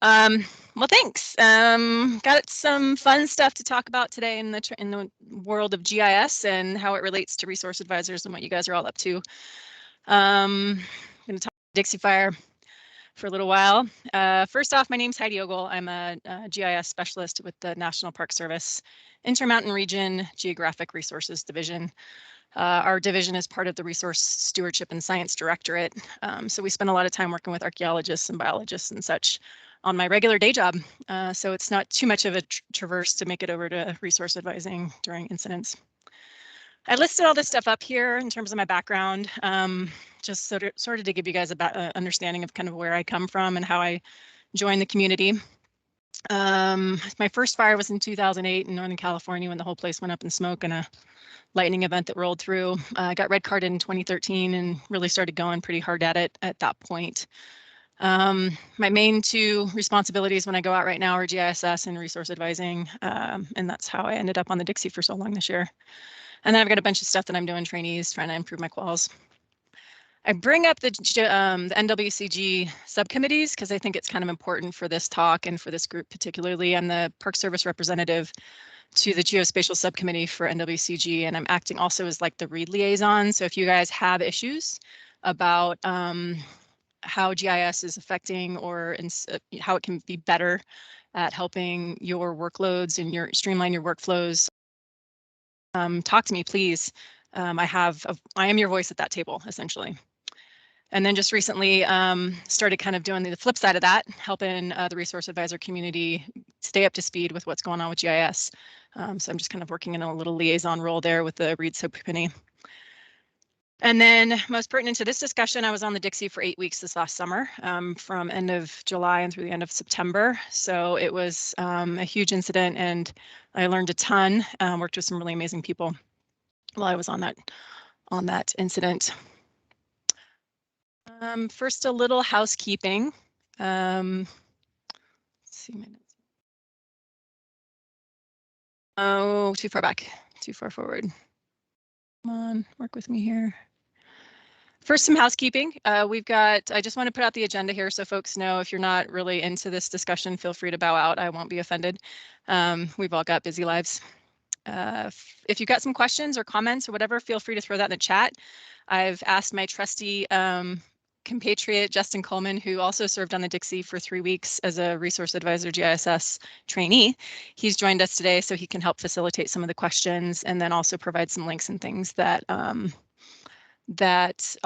Well, thanks. Got some fun stuff to talk about today in the world of GIS and how it relates to resource advisors and what you guys are all up to. I'm going to talk Dixie Fire for a little while. First off, my name's Heidi Ogle. I'm a GIS specialist with the National Park Service Intermountain Region Geographic Resources Division. Our division is part of the Resource Stewardship and Science Directorate. So we spend a lot of time working with archaeologists and biologists and such on my regular day job. So it's not too much of a traverse to make it over to resource advising during incidents. I listed all this stuff up here in terms of my background, just sort of to give you guys an understanding of kind of where I come from and how I joined the community. My first fire was in 2008 in Northern California when the whole place went up in smoke and a lightning event that rolled through. I got red carded in 2013 and really started going pretty hard at it at that point. My main two responsibilities when I go out right now are GISS and resource advising, and that's how I ended up on the Dixie for so long this year. And then I've got a bunch of stuff that I'm doing, trainees, trying to improve my quals. I bring up the NWCG subcommittees because I think it's kind of important for this talk and for this group particularly. I'm the Park Service representative to the Geospatial Subcommittee for NWCG, and I'm acting also as like the READ liaison. So if you guys have issues about how GIS is affecting or how it can be better at helping your workloads and streamline your workflows, talk to me, please. I am your voice at that table, essentially. And then just recently started kind of doing the flip side of that, helping the resource advisor community stay up to speed with what's going on with GIS. So I'm just kind of working in a little liaison role there with the READ subcommittee. And then most pertinent to this discussion, I was on the Dixie for 8 weeks this last summer, from end of July and through the end of September. So it was a huge incident and I learned a ton, worked with some really amazing people while I was on that incident. First, a little housekeeping. Let's see my notes. Oh, too far back, too far forward. Come on, work with me here. First, some housekeeping. I just want to put out the agenda here so folks know if you're not really into this discussion, feel free to bow out. I won't be offended. We've all got busy lives. If you've got some questions or comments or whatever, feel free to throw that in the chat. I've asked my trusty compatriot, Justin Coleman, who also served on the Dixie for 3 weeks as a resource advisor GISS trainee. He's joined us today so he can help facilitate some of the questions and then also provide some links and things that I'll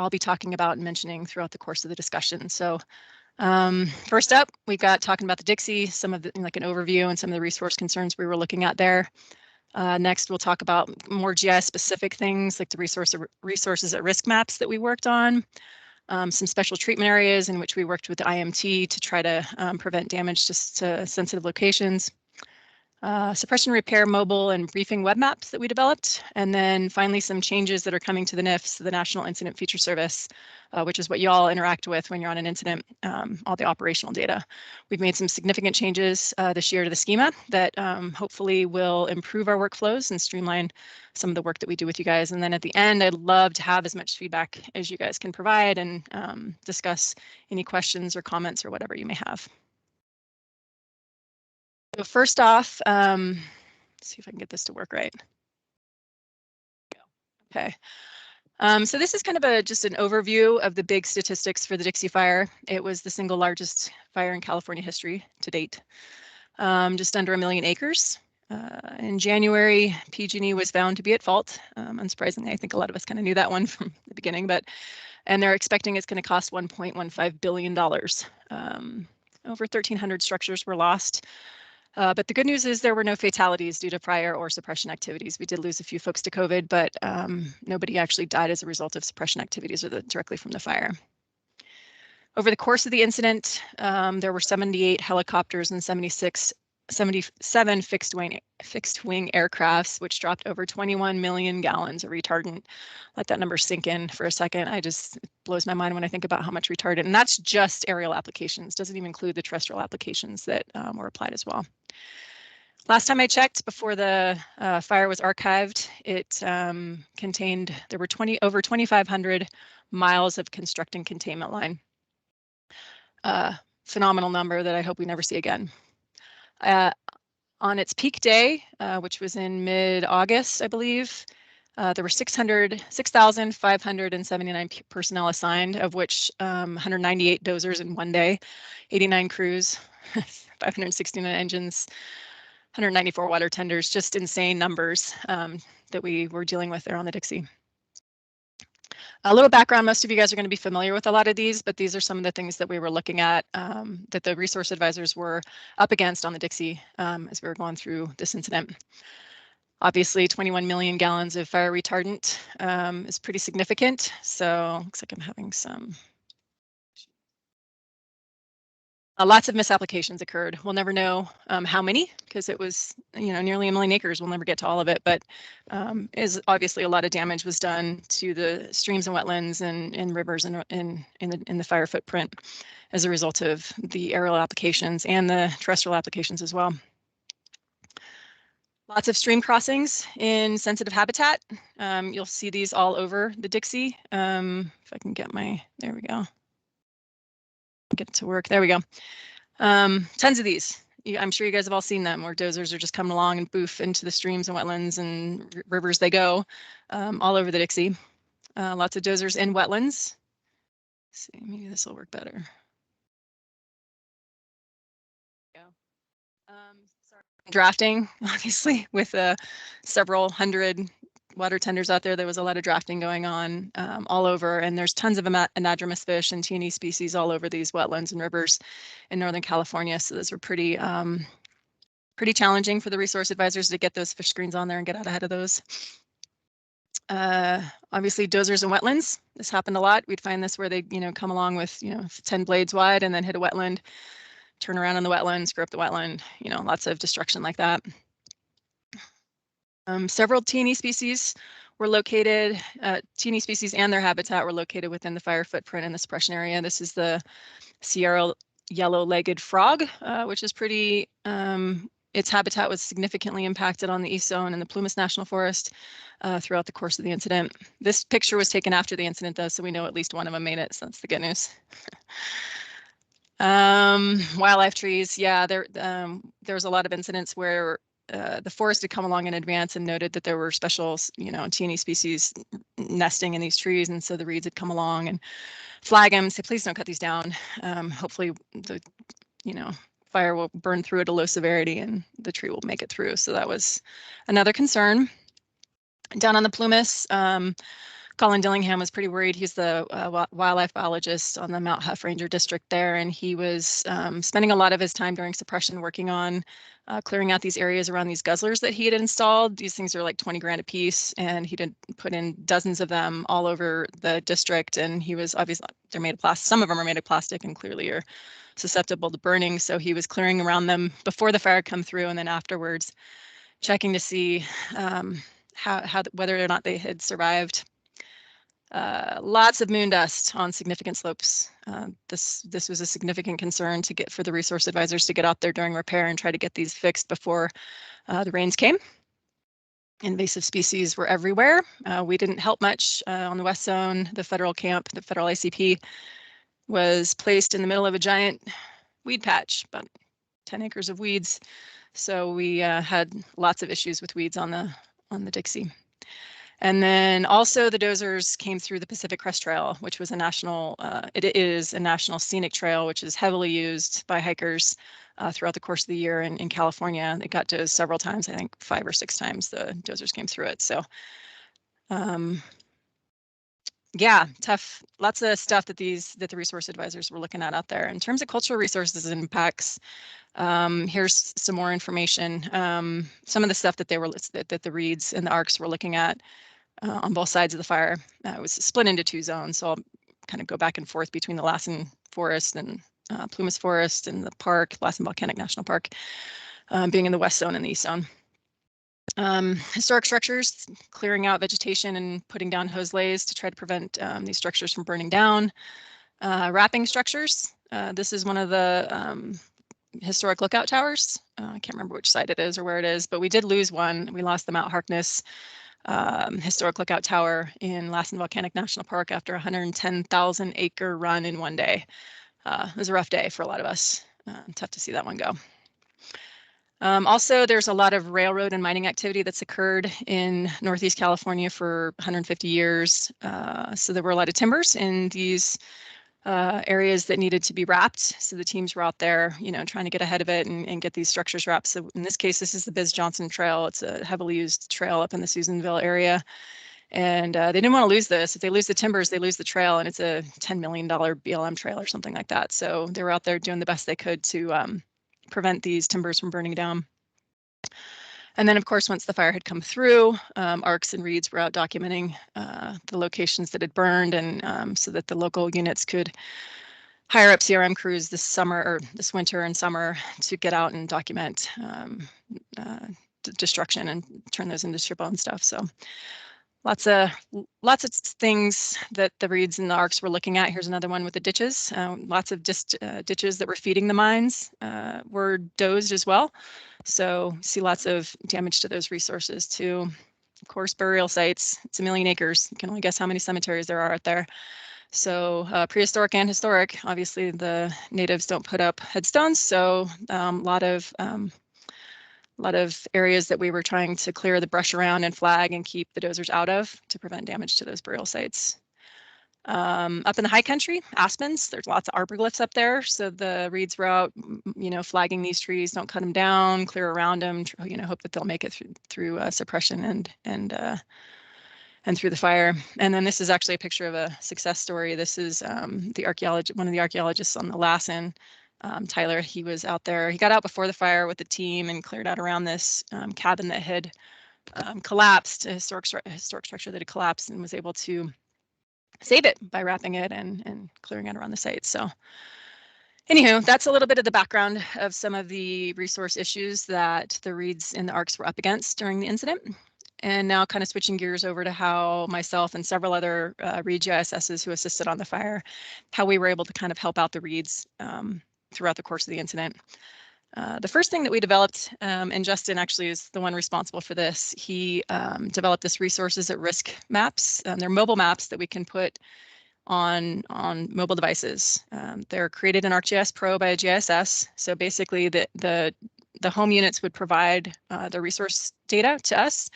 be talking about and mentioning throughout the course of the discussion. So first up, we've got talking about the Dixie, some of the, like an overview and some of the resource concerns we were looking at there. Next, we'll talk about more GIS specific things like the resources at risk maps that we worked on. Some special treatment areas in which we worked with the IMT to try to prevent damage to sensitive locations. Suppression repair mobile and briefing web maps that we developed. And then finally, some changes that are coming to the NIFS, the National Incident Feature Service, which is what you all interact with when you're on an incident, all the operational data. We've made some significant changes this year to the schema that hopefully will improve our workflows and streamline some of the work that we do with you guys. And then at the end, I'd love to have as much feedback as you guys can provide and discuss any questions or comments or whatever you may have. So first off, let's see if I can get this to work right. Okay. So this is kind of just an overview of the big statistics for the Dixie Fire. It was the single largest fire in California history to date, just under 1 million acres. In January, PG&E was found to be at fault. Unsurprisingly, I think a lot of us kind of knew that one from the beginning, and they're expecting it's going to cost $1.15 billion. Over 1,300 structures were lost. But the good news is there were no fatalities due to prior or suppression activities. We did lose a few folks to COVID, but nobody actually died as a result of suppression activities or directly from the fire. Over the course of the incident, there were 78 helicopters and 77 fixed wing aircrafts, which dropped over 21 million gallons of retardant. Let that number sink in for a second. It blows my mind when I think about how much retardant, and that's just aerial applications, doesn't even include the terrestrial applications that were applied as well. Last time I checked, before the fire was archived, it contained, there were over 2,500 miles of construct and containment line. phenomenal number that I hope we never see again. On its peak day, which was in mid-August, I believe, there were 6,579 personnel assigned, of which 198 dozers in one day, 89 crews, 569 engines, 194 water tenders, just insane numbers that we were dealing with there on the Dixie. A little background, most of you guys are going to be familiar with a lot of these, but these are some of the things that we were looking at that the resource advisors were up against on the Dixie as we were going through this incident. Obviously, 21 million gallons of fire retardant is pretty significant. So looks like I'm having some. Lots of misapplications occurred. We'll never know how many because it was, nearly 1 million acres. We'll never get to all of it, but is obviously a lot of damage was done to the streams and wetlands and rivers in the fire footprint as a result of the aerial applications and the terrestrial applications as well. Lots of stream crossings in sensitive habitat. You'll see these all over the Dixie. If I can get there we go. Get it to work. There we go. Tons of these. I'm sure you guys have all seen them where dozers are just coming along and boof into the streams and wetlands and rivers they go all over the Dixie. Lots of dozers in wetlands. Let's see, maybe this will work better. Sorry. Drafting, obviously, with several hundred water tenders out there. There was a lot of drafting going on all over, and there's tons of anadromous fish and T&E species all over these wetlands and rivers in Northern California. So those were pretty challenging for the resource advisors to get those fish screens on there and get out ahead of those. Obviously, dozers and wetlands. This happened a lot. We'd find this where they, come along with, 10 blades wide and then hit a wetland, turn around on the wetland, screw up the wetland. Lots of destruction like that. Several T&E species were located, T&E species and their habitat were located within the fire footprint in the suppression area. This is the Sierra yellow-legged frog, which is pretty, its habitat was significantly impacted on the east zone and the Plumas National Forest throughout the course of the incident. This picture was taken after the incident though, so we know at least one of them made it, so that's the good news. Wildlife trees, yeah, there was a lot of incidents where the forest had come along in advance and noted that there were special, T&E species nesting in these trees, and so the reeds had come along and flag them, say, please don't cut these down. Hopefully the, fire will burn through at a low severity and the tree will make it through. So that was another concern. Down on the Plumas, Colin Dillingham was pretty worried. He's the wildlife biologist on the Mount Huff Ranger District there, and he was spending a lot of his time during suppression working on clearing out these areas around these guzzlers that he had installed. These things are like 20 grand a piece, and he did put in dozens of them all over the district. And he was obviously, they're made of plastic. Some of them are made of plastic and clearly are susceptible to burning. So he was clearing around them before the fire come through, and then afterwards checking to see whether or not they had survived. Lots of moon dust on significant slopes. This was a significant concern for the resource advisors to get out there during repair and try to get these fixed before the rains came. Invasive species were everywhere. We didn't help much on the west zone. The federal camp, the federal ICP, was placed in the middle of a giant weed patch, about 10 acres of weeds. So we had lots of issues with weeds on the Dixie. And then also the dozers came through the Pacific Crest Trail, which was it is a national scenic trail, which is heavily used by hikers throughout the course of the year in California. They got dozed several times, I think 5 or 6 times the dozers came through it. So yeah, tough, lots of stuff that the resource advisors were looking at out there. In terms of cultural resources and impacts, here's some more information. Some of the stuff that the reeds and the ARCs were looking at on both sides of the fire. It was split into 2 zones, so I'll kind of go back and forth between the Lassen Forest and Plumas Forest and the park, Lassen Volcanic National Park, being in the west zone and the east zone. Historic structures, clearing out vegetation and putting down hose lays to try to prevent these structures from burning down. Wrapping structures. This is one of the historic lookout towers. I can't remember which side it is or where it is, but we did lose one. We lost the Mount Harkness historic lookout tower in Lassen Volcanic National Park after a 110,000 acre run in one day. It was a rough day for a lot of us. Tough to see that one go. Also, there's a lot of railroad and mining activity that's occurred in Northeast California for 150 years. So there were a lot of timbers in these areas that needed to be wrapped. So the teams were out there, trying to get ahead of it and get these structures wrapped. So in this case, this is the Biz Johnson Trail. It's a heavily used trail up in the Susanville area. And they didn't want to lose this. If they lose the timbers, they lose the trail, and it's a $10 million BLM trail or something like that. So they were out there doing the best they could to prevent these timbers from burning down. And then, of course, once the fire had come through, ARCs and reeds were out documenting the locations that had burned, and so that the local units could hire up CRM crews this summer or this winter and summer to get out and document destruction and turn those into SHPO and stuff. So lots of things that the reeds and the ARCs were looking at. Here's another one with the ditches. Lots of ditches that were feeding the mines were dozed as well. So see lots of damage to those resources too. Of course, burial sites. It's 1 million acres. You can only guess how many cemeteries there are out there. So prehistoric and historic. Obviously, the natives don't put up headstones, so a lot of areas that we were trying to clear the brush around and flag and keep the dozers out of to prevent damage to those burial sites. Up in the high country, aspens, there's lots of arborglyphs up there. So the reeds were out, flagging these trees, don't cut them down, clear around them, hope that they'll make it through suppression and through the fire. And then this is actually a picture of a success story. This is one of the archaeologists on the Lassen, Tyler. He was out there. He got out before the fire with the team and cleared out around this cabin that had collapsed, a historic structure that had collapsed, and was able to save it by wrapping it and clearing it around the site. So anywho, that's a little bit of the background of some of the resource issues that the reeds and the ARCs were up against during the incident. And now kind of switching gears over to how myself and several other reed GISSs who assisted on the fire, how we were able to kind of help out the reeds throughout the course of the incident. The first thing that we developed, and Justin actually is the one responsible for this, he developed this resources at risk maps. They're mobile maps that we can put on mobile devices. They're created in ArcGIS Pro by a GISS. So basically the home units would provide the resource data to us.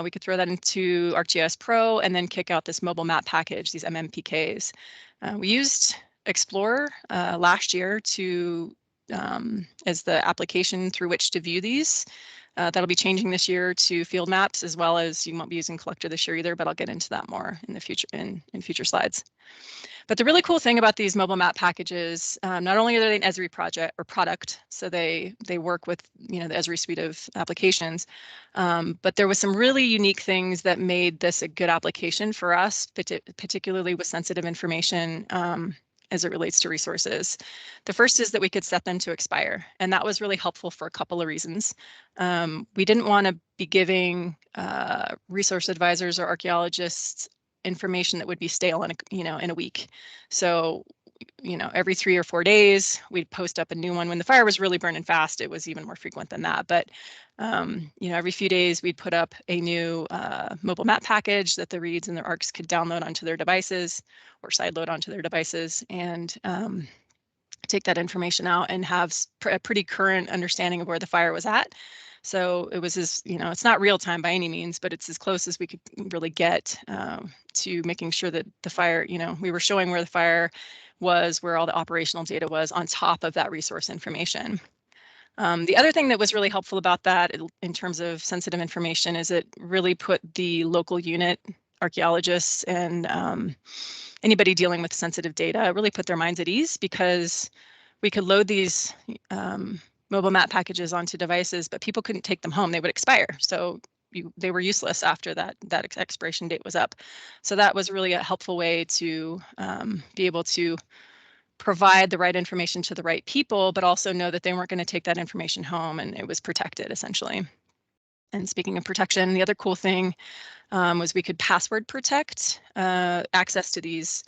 We could throw that into ArcGIS Pro and then kick out this mobile map package, these MMPKs. We used Explorer last year as the application through which to view these. That'll be changing this year to field maps, as well as you won't be using Collector this year either, but I'll get into that more in the future in future slides. But the really cool thing about these mobile map packages, not only are they an Esri project or product, so they work with the Esri suite of applications, but there was some really unique things that made this a good application for us, particularly with sensitive information as it relates to resources. The first is that we could set them to expire, and that was really helpful for a couple of reasons. We didn't want to be giving resource advisors or archaeologists information that would be stale in a week. So, every 3 or 4 days, we'd post up a new one. When the fire was really burning fast, it was even more frequent than that. But, every few days, we'd put up a new mobile map package that the reeds and their ARCs could download onto their devices or sideload onto their devices and take that information out and have a pretty current understanding of where the fire was at. So it was it's not real time by any means, but it's as close as we could really get to making sure that the fire, we were showing where the fire was, where all the operational data was on top of that resource information. The other thing that was really helpful about that in terms of sensitive information is it really put the local unit, archaeologists, and anybody dealing with sensitive data really put their minds at ease, because we could load these mobile map packages onto devices, but people couldn't take them home. They would expire. So they were useless after that expiration date was up. So that was really a helpful way to be able to provide the right information to the right people, but also know that they weren't going to take that information home and it was protected essentially. And speaking of protection, the other cool thing was we could password protect access to these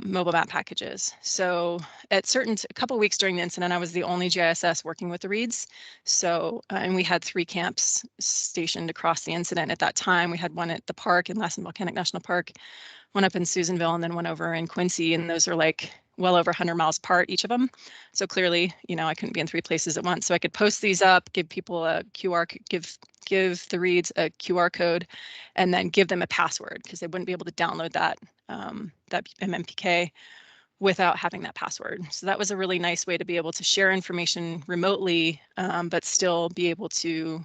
mobile map packages. So at a couple of weeks during the incident, I was the only GISS working with the reeds. So, and we had 3 camps stationed across the incident at that time. We had one at the park in Lassen Volcanic National Park, one up in Susanville, and then one over in Quincy. And those are like well over 100 miles apart, each of them. So clearly, you know, I couldn't be in 3 places at once. So I could post these up, give people a give the reads a QR code, and then give them a password, because they wouldn't be able to download that that MMPK without having that password. So that was a really nice way to be able to share information remotely, but still be able to,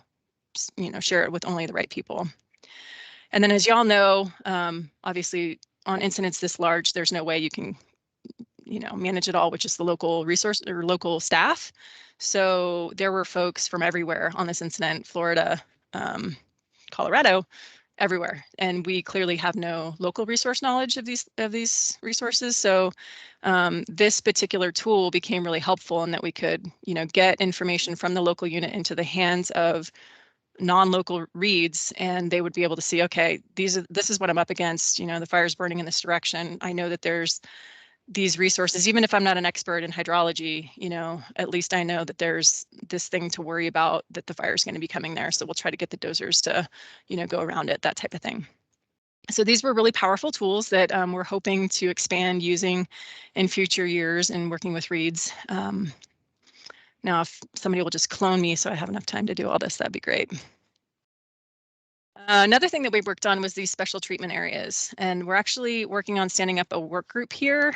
you know, share it with only the right people. And then, as y'all know, obviously on incidents this large, there's no way you can, you know, manage it all with just the local resource or local staff. So there were folks from everywhere on this incident: Florida, Colorado, everywhere. And we clearly have no local resource knowledge of these resources. So this particular tool became really helpful in that we could, you know, get information from the local unit into the hands of non-local reads, and they would be able to see, okay, this is what I'm up against. You know, the fire's burning in this direction. I know that there's these resources. Even if I'm not an expert in hydrology, you know, at least I know that there's this thing to worry about, that the fire is going to be coming there. So we'll try to get the dozers to, you know, go around it, that type of thing. So these were really powerful tools that we're hoping to expand using in future years and working with reads. Now, if somebody will just clone me so I have enough time to do all this, that'd be great. Another thing that we worked on was these special treatment areas, and we're actually working on standing up a work group here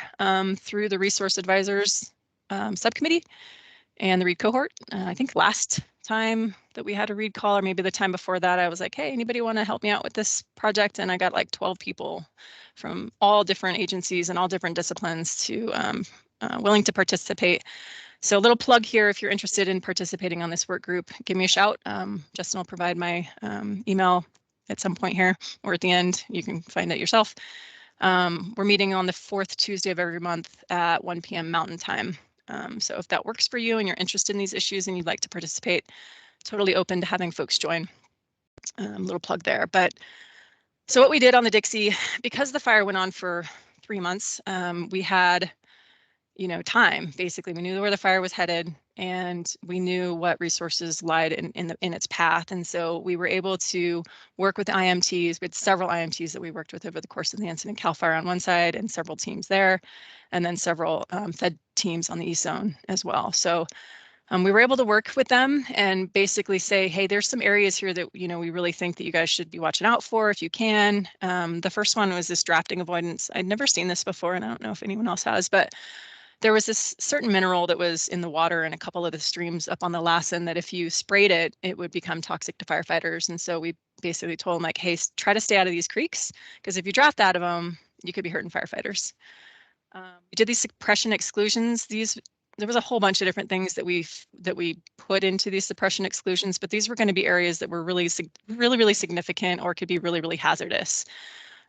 through the Resource Advisors Subcommittee and the READ cohort. I think last time that we had a READ call, or maybe the time before that, I was like, hey, anybody want to help me out with this project? And I got like 12 people from all different agencies and all different disciplines to willing to participate. So a little plug here: if you're interested in participating on this work group, give me a shout. Justin will provide my email at some point here, or at the end. You can find it yourself. We're meeting on the 4th Tuesday of every month at 1 p.m. Mountain Time. So if that works for you and you're interested in these issues and you'd like to participate, totally open to having folks join. Little plug there. But so what we did on the Dixie, because the fire went on for 3 months, we had, you know, time. Basically, we knew where the fire was headed, and we knew what resources lied in its path. And so we were able to work with IMTs. We had several IMTs that we worked with over the course of the incident: CAL FIRE on one side and several teams there, and then several Fed teams on the East Zone as well. So we were able to work with them and basically say, hey, there's some areas here that, you know, we really think that you guys should be watching out for if you can. The first one was this drafting avoidance. I'd never seen this before, and I don't know if anyone else has, but there was this certain mineral that was in the water in a couple of the streams up on the Lassen that if you sprayed it, it would become toxic to firefighters. And so we basically told them, like, hey, try to stay out of these creeks, because if you draft out of them, you could be hurting firefighters. We did these suppression exclusions. There was a whole bunch of different things that we put into these suppression exclusions, but these were going to be areas that were really significant, or could be really hazardous.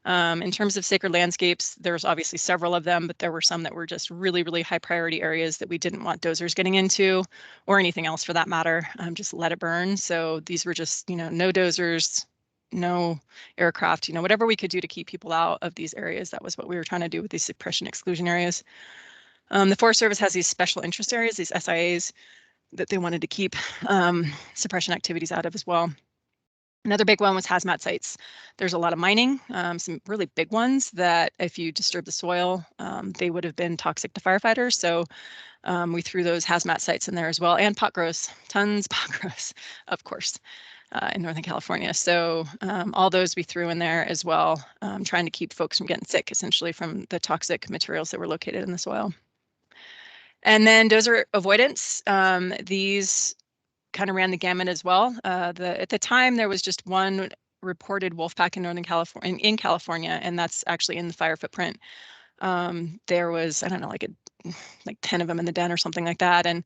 In terms of sacred landscapes, there's obviously several of them, but there were some that were just really high priority areas that we didn't want dozers getting into, or anything else for that matter. Just let it burn. So these were just, you know, no dozers, no aircraft, you know, whatever we could do to keep people out of these areas. That was what we were trying to do with these suppression exclusion areas. The Forest Service has these special interest areas, these SIAs, that they wanted to keep suppression activities out of as well. Another big one was hazmat sites. There's a lot of mining, some really big ones that if you disturb the soil, they would have been toxic to firefighters. So we threw those hazmat sites in there as well, and pot grows, tons of pot grows, of course, in Northern California. So all those we threw in there as well, trying to keep folks from getting sick, essentially, from the toxic materials that were located in the soil. And then dozer avoidance. These kind of ran the gamut as well. At the time, there was just one reported wolf pack in Northern California, in California, and that's actually in the fire footprint. There was, I don't know, like 10 of them in the den or something like that. And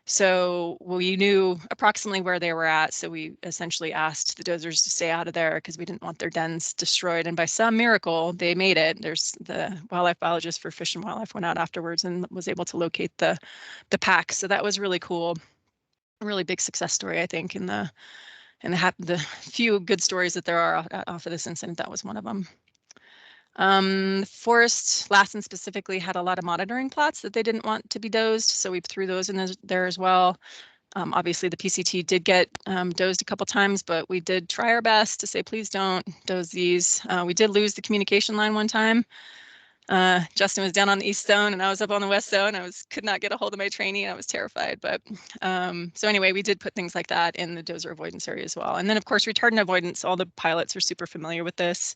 so we knew approximately where they were at. So we essentially asked the dozers to stay out of there because we didn't want their dens destroyed. And by some miracle, they made it. There's the wildlife biologist for Fish and Wildlife went out afterwards and was able to locate the pack. So that was really cool. A really big success story, I think, in the few good stories that there are off of this incident. That was one of them. Forest, Lassen specifically, had a lot of monitoring plots that they didn't want to be dozed, so we threw those in there as well. Obviously, the PCT did get dozed a couple times, but we did try our best to say, please don't doze these. We did lose the communication line one time. Justin was down on the East Zone and I was up on the West Zone. Could not get a hold of my trainee and I was terrified. But so anyway, we did put things like that in the dozer avoidance area as well. And then of course, retardant avoidance, all the pilots are super familiar with this.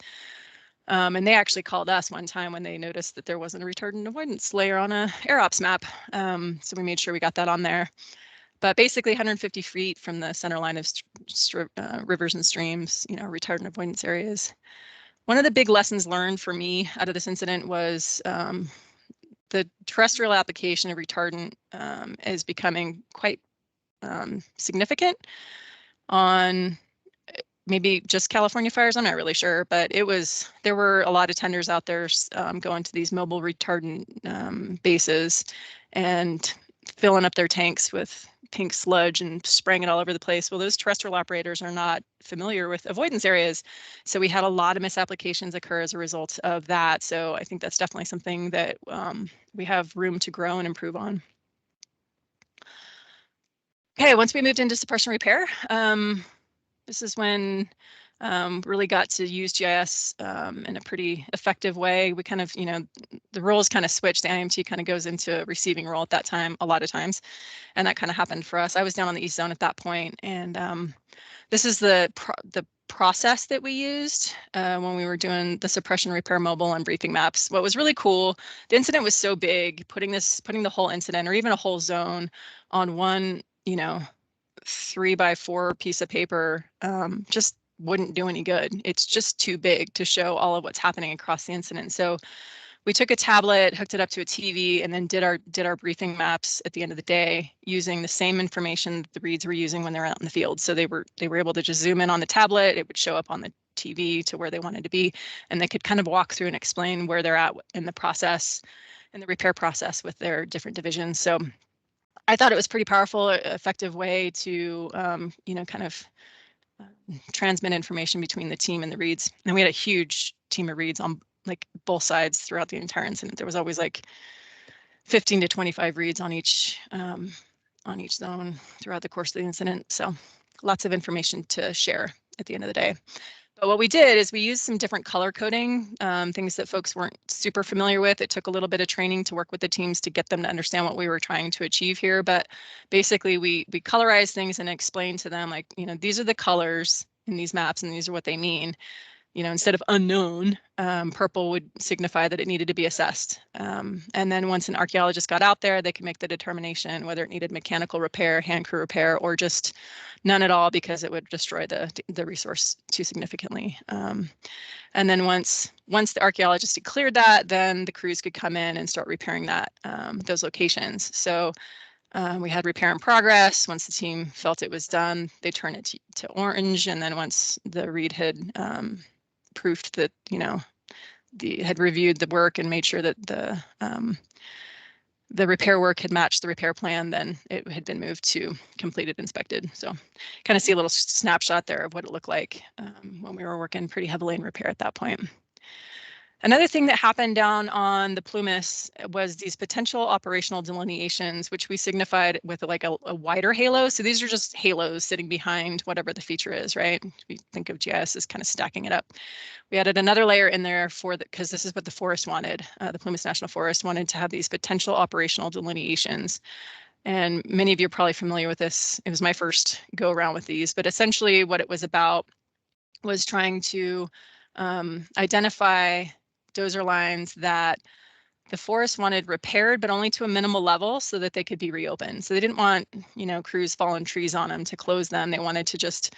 And they actually called us one time when they noticed that there wasn't a retardant avoidance layer on a AirOps map. So we made sure we got that on there. But basically 150 feet from the center line of rivers and streams, retardant avoidance areas. One of the big lessons learned for me out of this incident was the terrestrial application of retardant is becoming quite significant on maybe just California fires. I'm not really sure, but there were a lot of tenders out there going to these mobile retardant bases and filling up their tanks with pink sludge and spraying it all over the place. Well, those terrestrial operators are not familiar with avoidance areas. So we had a lot of misapplications occur as a result of that. So I think that's definitely something that we have room to grow and improve on. Okay, once we moved into suppression repair, this is when really got to use GIS in a pretty effective way. We kind of, the roles kind of switched. The IMT kind of goes into a receiving role at that time, a lot of times. And that kind of happened for us. I was down on the East Zone at that point, and this is the process that we used when we were doing the suppression repair mobile on briefing maps. What was really cool, the incident was so big, putting the whole incident or even a whole zone on one, 3x4 piece of paper just wouldn't do any good. It's just too big to show all of what's happening across the incident. So we took a tablet, hooked it up to a TV, and then did our briefing maps at the end of the day using the same information that the reads were using when they're out in the field. So they were able to just zoom in on the tablet. It would show up on the TV to where they wanted to be, and they could kind of walk through and explain where they're at in the process, in the repair process with their different divisions. So I thought it was pretty powerful, effective way to, kind of transmit information between the team and the reads. And we had a huge team of reads on like both sides throughout the entire incident. There was always like 15 to 25 reads on each zone throughout the course of the incident. So lots of information to share at the end of the day. But what we did is we used some different color coding, things that folks weren't super familiar with. It took a little bit of training to work with the teams to get them to understand what we were trying to achieve here. But basically, we colorized things and explained to them, like, these are the colors in these maps and these are what they mean. Instead of unknown, purple would signify that it needed to be assessed. And then once an archaeologist got out there, they could make the determination whether it needed mechanical repair, hand crew repair, or just none at all because it would destroy the resource too significantly. And then once the archaeologist had cleared that, then the crews could come in and start repairing those locations. So we had repair in progress. Once the team felt it was done, they turned it to orange. And then once the read had proofed that, had reviewed the work and made sure that the repair work had matched the repair plan, then it had been moved to completed inspected. So kind of see a little snapshot there of what it looked like when we were working pretty heavily in repair at that point. Another thing that happened down on the Plumas was these potential operational delineations, which we signified with like a wider halo. So these are just halos sitting behind whatever the feature is, right? We think of GIS as kind of stacking it up. We added another layer in there because this is what the forest wanted. The Plumas National Forest wanted to have these potential operational delineations. And many of you are probably familiar with this. It was my first go around with these, but essentially what it was about was trying to identify dozer lines that the forest wanted repaired, but only to a minimal level so that they could be reopened. So they didn't want, crews falling trees on them to close them. They wanted to just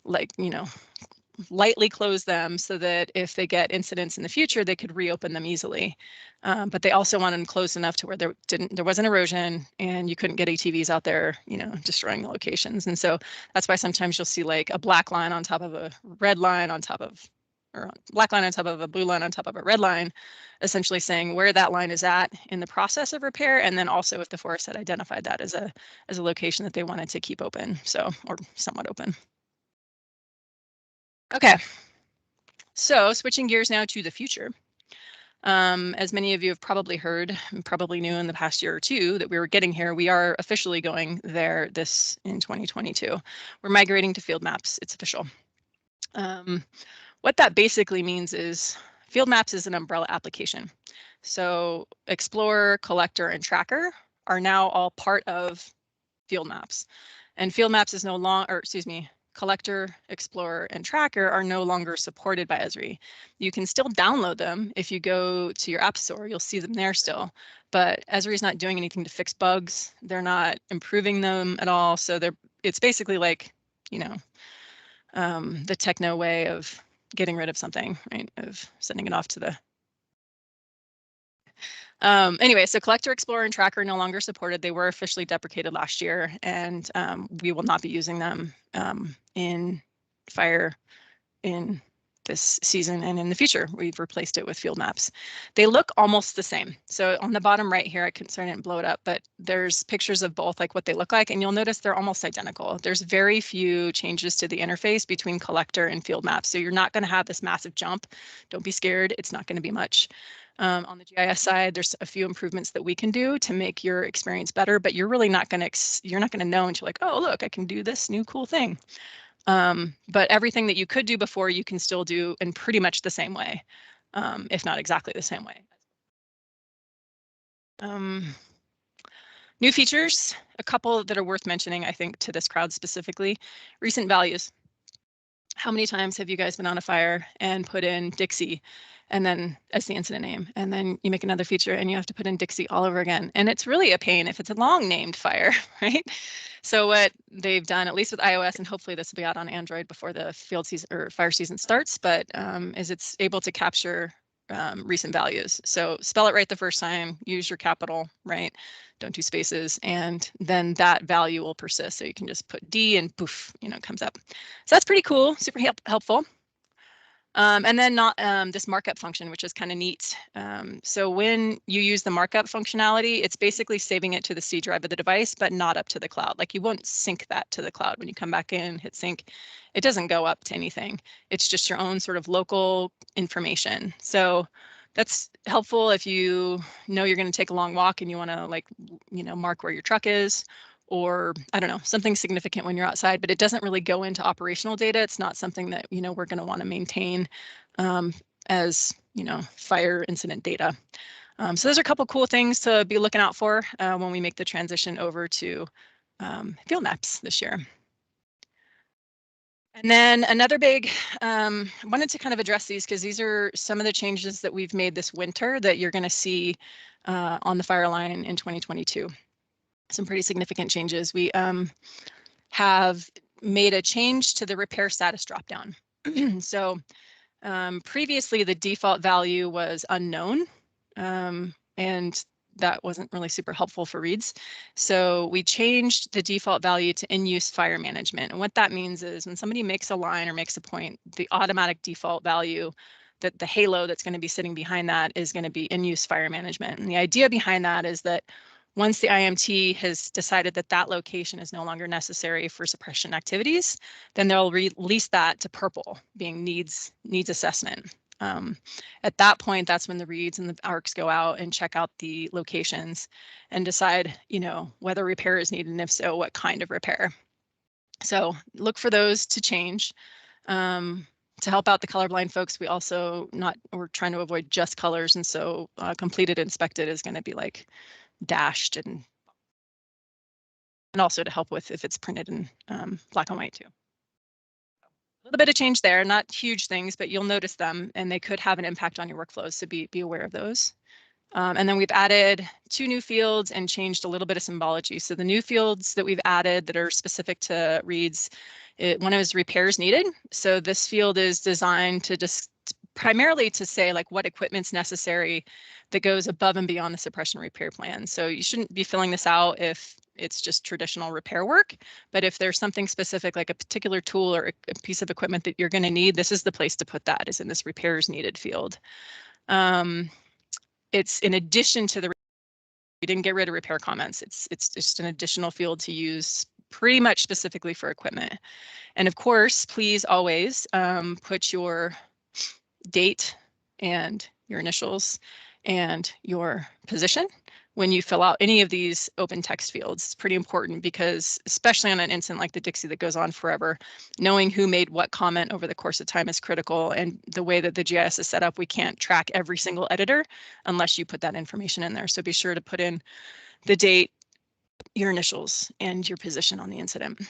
lightly close them so that if they get incidents in the future, they could reopen them easily. But they also wanted them closed enough to where there wasn't erosion and you couldn't get ATVs out there, destroying the locations. And so that's why sometimes you'll see like a black line on top of a red line on top of, or black line on top of a blue line on top of a red line, essentially saying where that line is at in the process of repair. And then also if the forest had identified that as a location that they wanted to keep open, or somewhat open. Okay, so switching gears now to the future. As many of you have probably heard and probably knew in the past year or two that we were getting here, we are officially going there in 2022. We're migrating to field maps. It's official. What that basically means is field maps is an umbrella application. So Explorer, Collector, and Tracker are now all part of field maps. And field maps is no longer, or excuse me, Collector, Explorer, and Tracker are no longer supported by Esri. You can still download them. If you go to your app store, you'll see them there still. But Esri is not doing anything to fix bugs. They're not improving them at all. So it's basically like, you know, the techno way of getting rid of something, right? Of sending it off to the anyway, so Collector, Explorer, and Tracker are no longer supported. They were officially deprecated last year, and we will not be using them in Fire in this season and in the future. We've replaced it with field maps. They look almost the same. So on the bottom right here, I didn't blow it up, but there's pictures of both, like what they look like, and you'll notice they're almost identical. There's very few changes to the interface between Collector and field maps. So you're not going to have this massive jump. Don't be scared. It's not going to be much. On the GIS side, there's a few improvements that we can do to make your experience better, but you're really not going to know until like, oh, look, I can do this new cool thing. But everything that you could do before, you can still do in pretty much the same way, if not exactly the same way. New features, a couple that are worth mentioning, I think, to this crowd specifically. Recent values. How many times have you guys been on a fire and put in Dixie and then as the incident name, and then you make another feature and you have to put in Dixie all over again? And it's really a pain if it's a long named fire, right? So what they've done, at least with iOS, and hopefully this will be out on Android before the field season or fire season starts, but is it's able to capture recent values. So spell it right the first time, use your capital, right? Don't do spaces, and then that value will persist. So you can just put D and poof, you know, it comes up. So that's pretty cool, super helpful. And then this markup function, which is kind of neat. So when you use the markup functionality, it's basically saving it to the C drive of the device, but not up to the cloud. Like you won't sync that to the cloud when you come back in, hit sync. It doesn't go up to anything. It's just your own sort of local information. So that's helpful if you know you're going to take a long walk and you want to, like, you know, mark where your truck is, or I don't know, something significant when you're outside, but it doesn't really go into operational data. It's not something that, you know, we're going to want to maintain as, you know, fire incident data. So those are a couple cool things to be looking out for when we make the transition over to field maps this year. And then another big, I wanted to kind of address these because these are some of the changes that we've made this winter that you're going to see on the fire line in 2022. Some pretty significant changes. We have made a change to the repair status dropdown. So previously the default value was unknown, and that wasn't really super helpful for reads. So we changed the default value to in-use fire management. And what that means is when somebody makes a line or makes a point, the automatic default value, that the halo that's going to be sitting behind that is going to be in-use fire management. And the idea behind that is that once the IMT has decided that that location is no longer necessary for suppression activities, then they'll release that to purple, being needs assessment. At that point, that's when the reads and the ARCs go out and check out the locations and decide, you know, whether repair is needed, and if so, what kind of repair. So look for those to change. To help out the colorblind folks, we're trying to avoid just colors, and so completed inspected is going to be like dashed, and also to help with if it's printed in black and white too. A little bit of change there, not huge things, but you'll notice them and they could have an impact on your workflows, so be aware of those. And then we've added 2 new fields and changed a little bit of symbology. So the new fields that we've added that are specific to reads, one is repairs needed. So this field is designed to just primarily to say like what equipment's necessary that goes above and beyond the suppression repair plan. So you shouldn't be filling this out if it's just traditional repair work, but if there's something specific like a particular tool or a piece of equipment that you're going to need, this is the place to put that, is in this repairs needed field. It's in addition to we didn't get rid of repair comments. It's just an additional field to use pretty much specifically for equipment. And of course, please always put your date and your initials and your position when you fill out any of these open text fields. It's pretty important because, especially on an incident like the Dixie that goes on forever, knowing who made what comment over the course of time is critical. And the way that the GIS is set up, we can't track every single editor unless you put that information in there. So be sure to put in the date, your initials, and your position on the incident.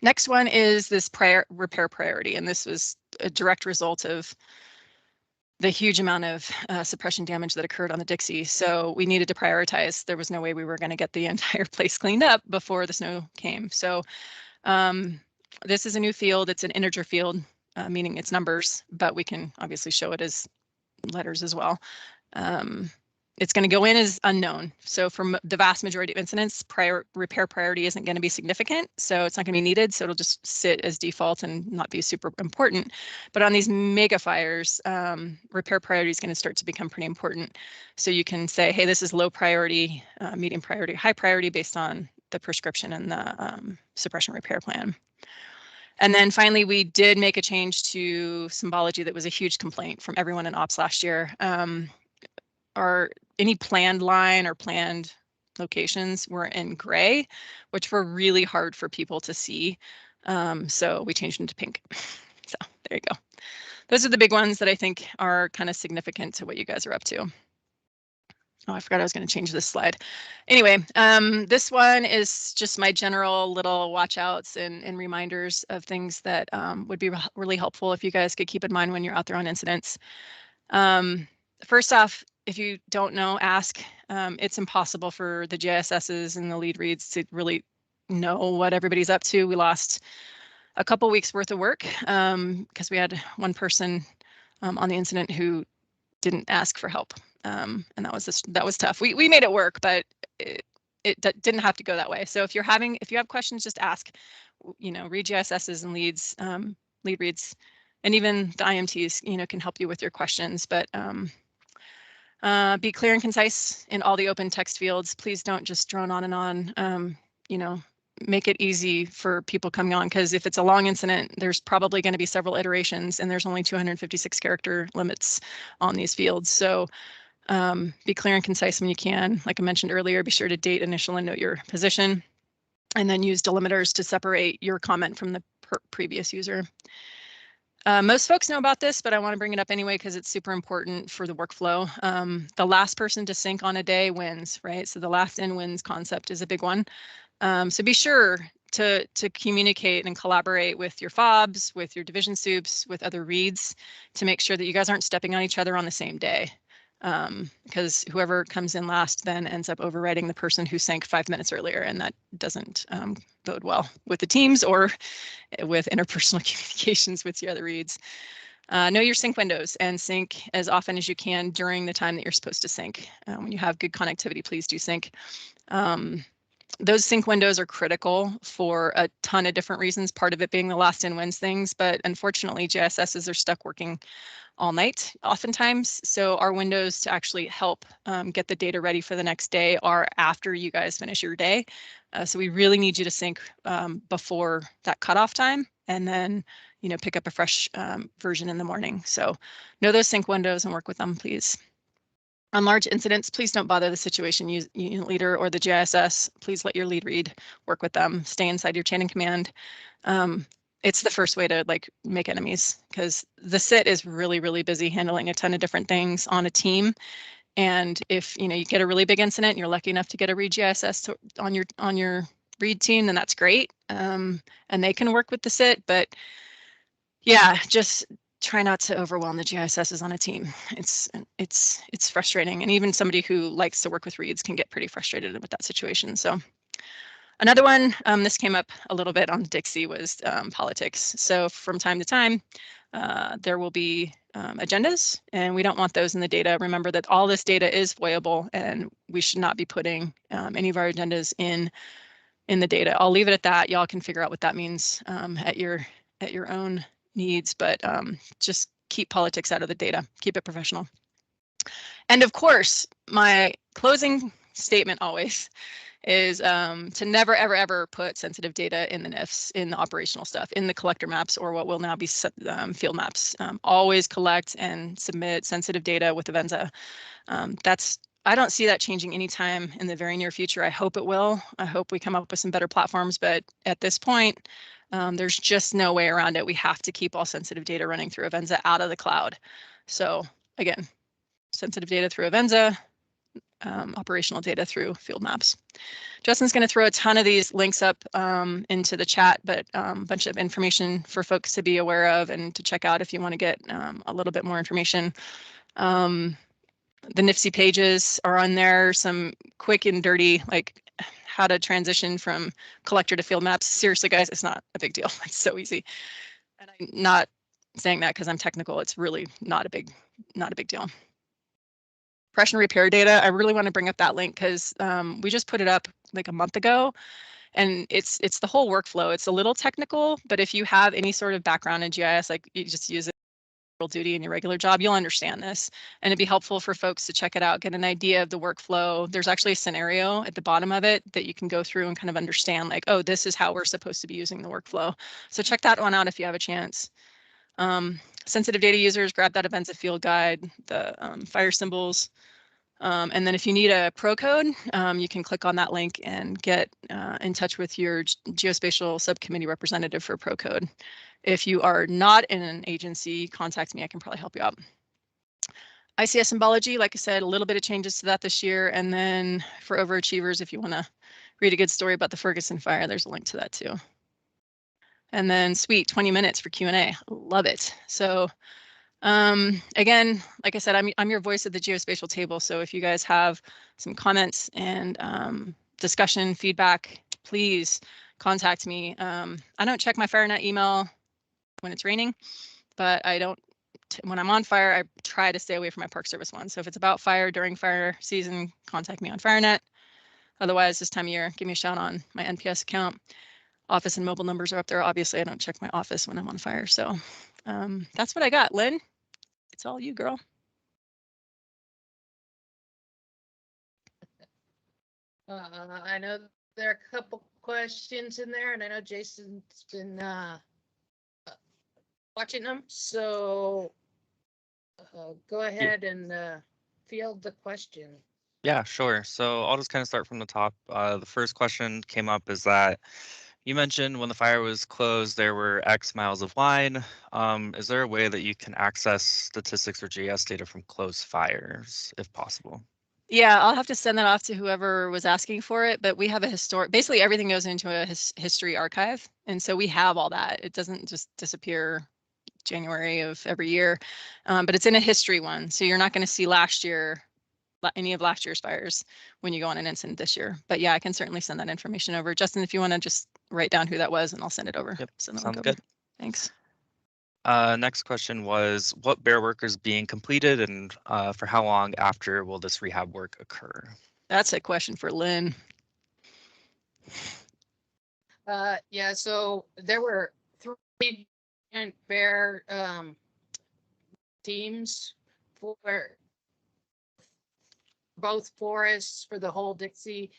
Next one is this repair priority, and this was a direct result of the huge amount of suppression damage that occurred on the Dixie. So we needed to prioritize. There was no way we were going to get the entire place cleaned up before the snow came. So this is a new field. It's an integer field, meaning it's numbers, but we can obviously show it as letters as well. It's going to go in as unknown. So for the vast majority of incidents, repair priority isn't going to be significant. So it's not going to be needed. So it'll just sit as default and not be super important. But on these mega fires, repair priority is going to start to become pretty important. So you can say, hey, this is low priority, medium priority, high priority based on the prescription and the suppression repair plan. And then finally, we did make a change to symbology that was a huge complaint from everyone in ops last year. Any planned line or planned locations were in gray, which were really hard for people to see. So we changed them to pink. So there you go. Those are the big ones that I think are kind of significant to what you guys are up to. Oh, I forgot I was going to change this slide. Anyway, this one is just my general little watch outs and reminders of things that would be really helpful if you guys could keep in mind when you're out there on incidents. First off, if you don't know, ask. It's impossible for the GISSs and the lead reads to really know what everybody's up to. We lost a couple weeks worth of work because we had one person on the incident who didn't ask for help. And that was tough. We made it work, but it didn't have to go that way. So if you have questions, just ask. Read GISSs and leads, lead reads, and even the IMTs, can help you with your questions. But be clear and concise in all the open text fields. Please don't just drone on and on. Make it easy for people coming on, because if it's a long incident, there's probably going to be several iterations, and there's only 256 character limits on these fields. So be clear and concise when you can. Like I mentioned earlier, be sure to date, initial, and note your position, and then use delimiters to separate your comment from the previous user. Most folks know about this, but I want to bring it up anyway because it's super important for the workflow. The last person to sync on a day wins, right? So the last in wins concept is a big one. So be sure to communicate and collaborate with your FOBs, with your division soups, with other reads to make sure that you guys aren't stepping on each other on the same day. Because whoever comes in last then ends up overriding the person who sank 5 minutes earlier, and that doesn't bode well with the teams or with interpersonal communications with your other reads. Know your sync windows and sync as often as you can during the time that you're supposed to sync. When you have good connectivity, please do sync. Those sync windows are critical for a ton of different reasons, part of it being the last in wins things, but unfortunately GISSs are stuck working all night oftentimes. So our windows to actually help get the data ready for the next day are after you guys finish your day. So we really need you to sync before that cutoff time, and then pick up a fresh version in the morning. So know those sync windows and work with them, please. On large incidents, please don't bother the situation unit leader or the GISS. Please let your lead read work with them. Stay inside your chain of command. It's the first way to make enemies, because the SIT is really, really busy handling a ton of different things on a team. And if you get a really big incident, and you're lucky enough to get a read GISS on your read team, then that's great. And they can work with the SIT, but yeah, just try not to overwhelm the GISSs on a team. It's frustrating, and even somebody who likes to work with reads can get pretty frustrated with that situation. So another one, this came up a little bit on Dixie, was politics. So from time to time, there will be agendas, and we don't want those in the data. Remember that all this data is voyable, and we should not be putting any of our agendas in the data. I'll leave it at that. Y'all can figure out what that means at your own needs, but just keep politics out of the data. Keep it professional. And of course, my closing statement always is to never, ever, ever put sensitive data in the NIFs, in the operational stuff, in the collector maps, or what will now be field maps. Always collect and submit sensitive data with Avenza. That's I don't see that changing anytime in the very near future. I hope it will. I hope we come up with some better platforms, but at this point, there's just no way around it. We have to keep all sensitive data running through Avenza out of the cloud. So again, sensitive data through Avenza, operational data through field maps. Justin's going to throw a ton of these links up into the chat, but a bunch of information for folks to be aware of and to check out if you want to get a little bit more information. The NIFC pages are on there, some quick and dirty, like how to transition from collector to field maps. Seriously, guys, it's not a big deal. It's so easy. And I'm not saying that because I'm technical. It's really not a big deal. Compression repair data, I really want to bring up that link because we just put it up like a month ago, and it's the whole workflow. It's a little technical, but if you have any sort of background in GIS, like you just use it duty in your regular job, you'll understand this, and it'd be helpful for folks to check it out, get an idea of the workflow. There's actually a scenario at the bottom of it that you can go through and kind of understand, like, oh, this is how we're supposed to be using the workflow. So check that one out if you have a chance. Sensitive data users, grab that Avenza field guide, the fire symbols. And then if you need a pro code, you can click on that link and get in touch with your geospatial subcommittee representative for pro code. If you are not in an agency, contact me. I can probably help you out. ICS symbology, like I said, a little bit of changes to that this year. And then for overachievers, if you want to read a good story about the Ferguson fire, there's a link to that too. And then sweet, 20 minutes for Q&A. Love it. So again, like I said, I'm your voice at the geospatial table. So if you guys have some comments and discussion, feedback, please contact me. I don't check my FireNet email when it's raining, but I don't, when I'm on fire, I try to stay away from my Park Service one. So if it's about fire during fire season, contact me on FireNet. Otherwise, this time of year, give me a shout on my NPS account. Office and mobile numbers are up there. Obviously, I don't check my office when I'm on fire. So that's what I got. Lynn, it's all you, girl. I know there are a couple questions in there, and I know Jason's been watching them. So go ahead and field the question. Yeah, sure. So I'll just kind of start from the top. The first question came up is that you mentioned when the fire was closed, there were X miles of line. Is there a way that you can access statistics or GIS data from closed fires, if possible? Yeah, I'll have to send that off to whoever was asking for it, but we have a historic, basically everything goes into a history archive. And so we have all that. It doesn't just disappear January of every year, but it's in a history one. So you're not going to see last year, any of last year's fires when you go on an incident this year. But yeah, I can certainly send that information over. Justin, if you want to just write down who that was and I'll send it over. Yep, Sounds good. Thanks. Next question was, what bear work is being completed and for how long after will this rehab work occur? That's a question for Lynn. Yeah, so there were 3 bear teams for both forests for the whole Dixie.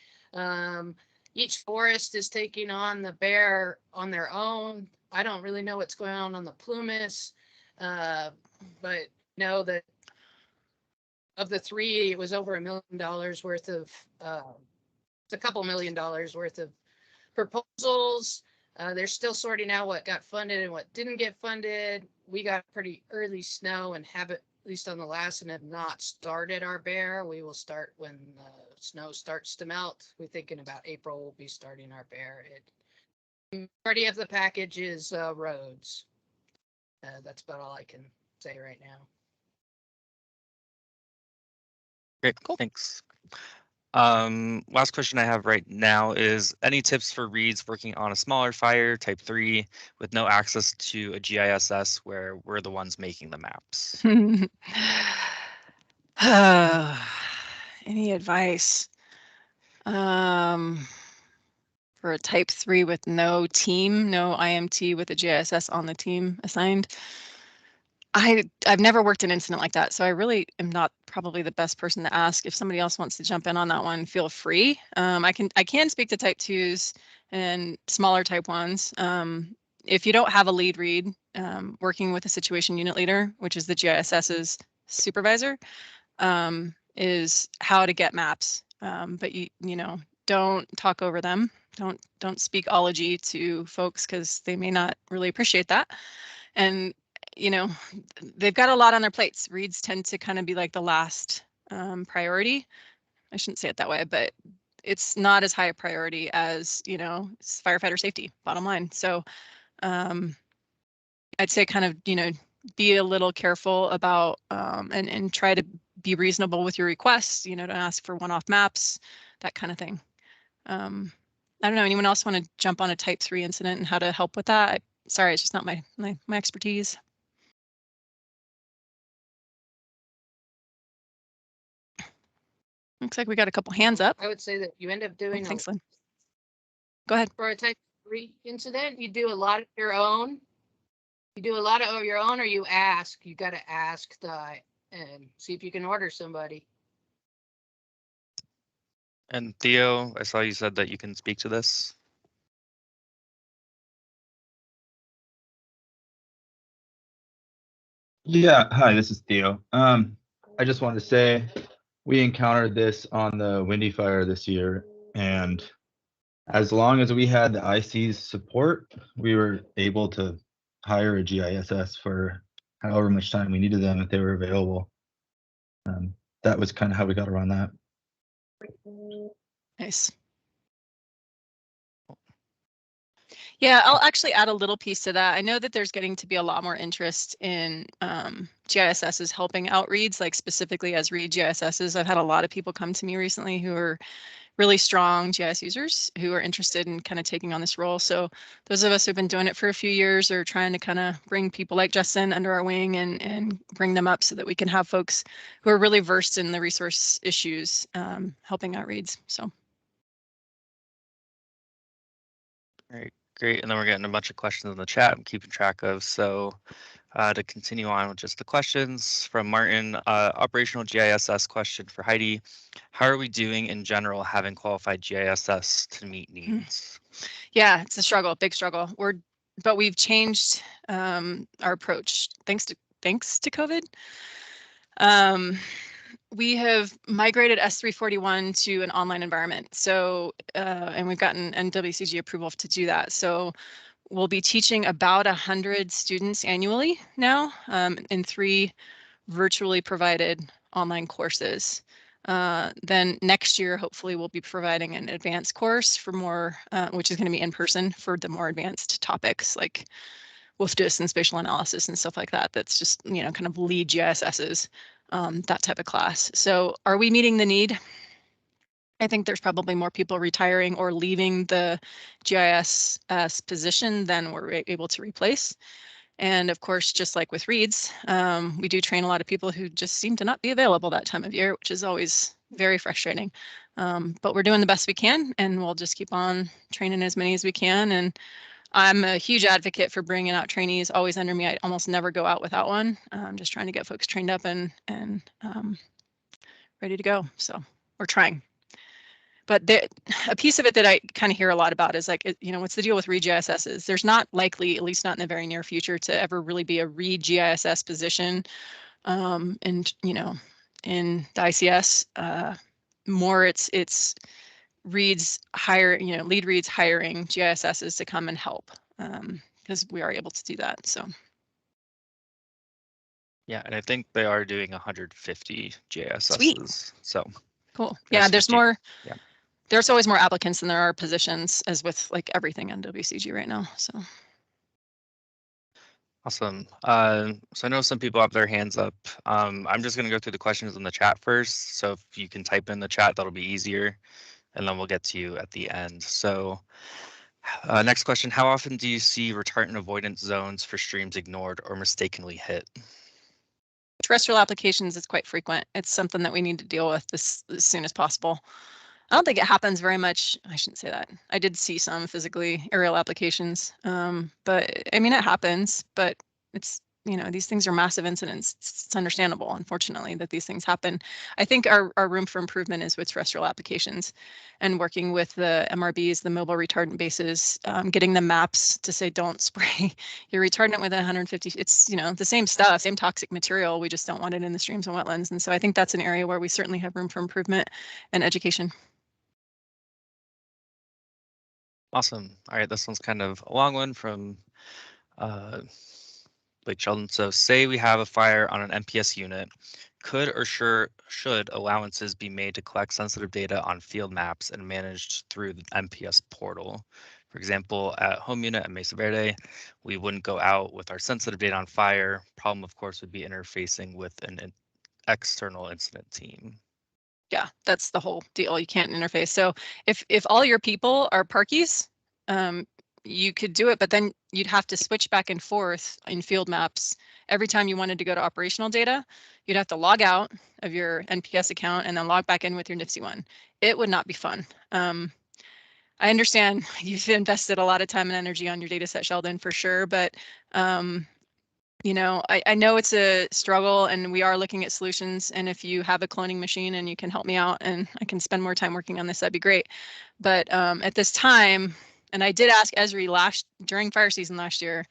Each forest is taking on the bear on their own. I don't really know what's going on the Plumas, but know that of the 3, it was over $1 million worth of, it's a couple $1 million worth of proposals. They're still sorting out what got funded and what didn't get funded. We got pretty early snow and have it, at least on the last, and have not started our bear. We will start when the snow starts to melt. We're thinking about April we'll be starting our bear. Majority of the package is roads. That's about all I can say right now. Great, cool. Thanks. Last question I have right now is, any tips for reads working on a smaller fire, type 3, with no access to a GISS where we're the ones making the maps? Any advice? For a type 3 with no team, no IMT with a GISS on the team assigned. I've never worked an incident like that, so I really am not probably the best person to ask. If somebody else wants to jump in on that one, feel free. I can speak to type 2s and smaller type 1s. If you don't have a lead read, working with a situation unit leader, which is the GISS's supervisor, is how to get maps. But you know, don't talk over them. Don't speak ology to folks because they may not really appreciate that. And you know, they've got a lot on their plates. Reads tend to kind of be like the last priority. I shouldn't say it that way, but it's not as high a priority as, you know, firefighter safety, bottom line. So I'd say kind of, you know, be a little careful about and try to be reasonable with your requests, you know, to ask for one-off maps, that kind of thing. I don't know, anyone else want to jump on a type 3 incident and how to help with that? Sorry, it's just not my expertise. Looks like we got a couple hands up. I would say that you end up doing Thanks, Lynn. Go ahead. for a type 3 incident, you do a lot of your own. You do a lot of your own, or you ask. You got to ask and see if you can order somebody. And Theo, I saw you said that you can speak to this. Yeah, hi, this is Theo. I just wanted to say we encountered this on the Windy Fire this year, and as long as we had the IC's support, we were able to hire a GISS for however much time we needed them if they were available. That was kind of how we got around that. Nice. Yeah, I'll actually add a little piece to that. I know that there's getting to be a lot more interest in GISSs helping out reads, like specifically as read GISSs. I've had a lot of people come to me recently who are really strong GIS users who are interested in kind of taking on this role. So those of us who've been doing it for a few years are trying to kind of bring people like Justin under our wing and bring them up so that we can have folks who are really versed in the resource issues helping out reads. So. All right, great. And then we're getting a bunch of questions in the chat I'm keeping track of. So to continue on with just the questions from Martin, operational GISS question for Heidi. How are we doing in general having qualified GISS to meet needs? Yeah, it's a struggle, big struggle. But we've changed our approach thanks to COVID. We have migrated S341 to an online environment. So, and we've gotten NWCG approval to do that. So we'll be teaching about 100 students annually now in 3 virtually provided online courses. Then next year, hopefully we'll be providing an advanced course for more, which is going to be in person for the more advanced topics like WFDS and spatial analysis and stuff like that. That's just, you know, kind of lead GISSs, that type of class. So are we meeting the need? I think there's probably more people retiring or leaving the GIS position than we're able to replace. And of course, just like with reads, we do train a lot of people who just seem to not be available that time of year, which is always very frustrating. But we're doing the best we can, and we'll just keep on training as many as we can. And I'm a huge advocate for bringing out trainees always under me. I almost never go out without one. I'm just trying to get folks trained up and ready to go. So we're trying. But a piece of it that I kind of hear a lot about is like, you know, what's the deal with read GISSs? There's not likely, at least not in the very near future, to ever really be a read GISS position. And you know, in the ICS, more it's reads hire, you know, lead reads hiring GISSs to come and help because we are able to do that. So. Yeah, and I think they are doing 150 GISSs. Sweet. So cool. Yeah, there's 50. more. Yeah. There's always more applicants than there are positions, as with like everything on WCG right now. So. Awesome. So I know some people have their hands up. I'm just going to go through the questions in the chat first. So if you can type in the chat, that'll be easier. And then we'll get to you at the end. So next question, how often do you see retardant avoidance zones for streams ignored or mistakenly hit? Terrestrial applications is quite frequent. It's something that we need to deal with as soon as possible. I don't think it happens very much. I shouldn't say that. I did see some physically aerial applications, but I mean, it happens, but it's you know, these things are massive incidents. It's understandable, unfortunately, that these things happen. I think our room for improvement is with terrestrial applications and working with the MRBs, the mobile retardant bases, getting the maps to say, don't spray your retardant with 150. It's, you know, the same stuff, same toxic material. We just don't want it in the streams and wetlands. And so I think that's an area where we certainly have room for improvement and education. Awesome. All right, this one's kind of a long one from Blake Sheldon. So say we have a fire on an MPS unit. Could or should allowances be made to collect sensitive data on field maps and managed through the MPS portal? For example, at home unit at Mesa Verde, we wouldn't go out with our sensitive data on fire. Problem, of course, would be interfacing with an external incident team. Yeah, that's the whole deal. You can't interface. So if all your people are parkies, you could do it, but then you'd have to switch back and forth in field maps. Every time you wanted to go to operational data, you'd have to log out of your NPS account and then log back in with your Nifty one. It would not be fun. I understand you've invested a lot of time and energy on your data set, Sheldon, for sure, but you know, I know it's a struggle and we are looking at solutions. And if you have a cloning machine and you can help me out and I can spend more time working on this, that'd be great. But at this time, and I did ask Esri during fire season last year,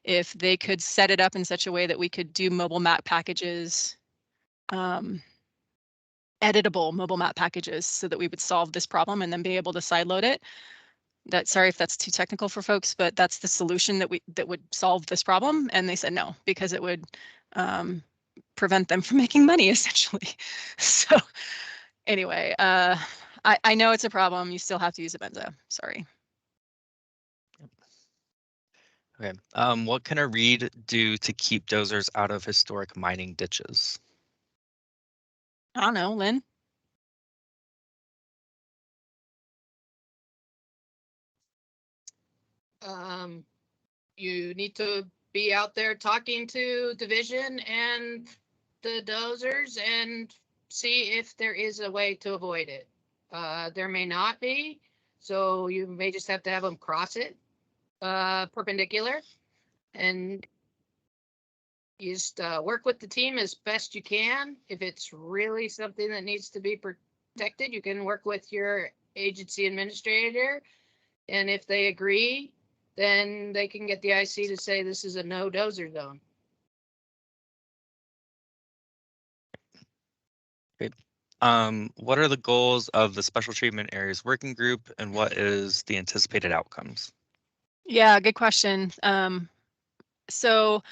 if they could set it up in such a way that we could do mobile map packages, editable mobile map packages, so that we would solve this problem and then be able to sideload it. Sorry if that's too technical for folks, but that's the solution that would solve this problem. And they said no, because it would prevent them from making money, essentially. So anyway, I know it's a problem. You still have to use a benzo. Sorry. Okay. What can a read do to keep dozers out of historic mining ditches? I don't know, Lynn. You need to be out there talking to division and the dozers and see if there is a way to avoid it. There may not be, so you may just have to have them cross it perpendicular, and you just work with the team as best you can. If it's really something that needs to be protected, you can work with your agency administrator, and if they agree, then they can get the IC to say this is a no dozer zone. Great. What are the goals of the Special Treatment Areas Working Group and what is the anticipated outcomes? Yeah, good question. So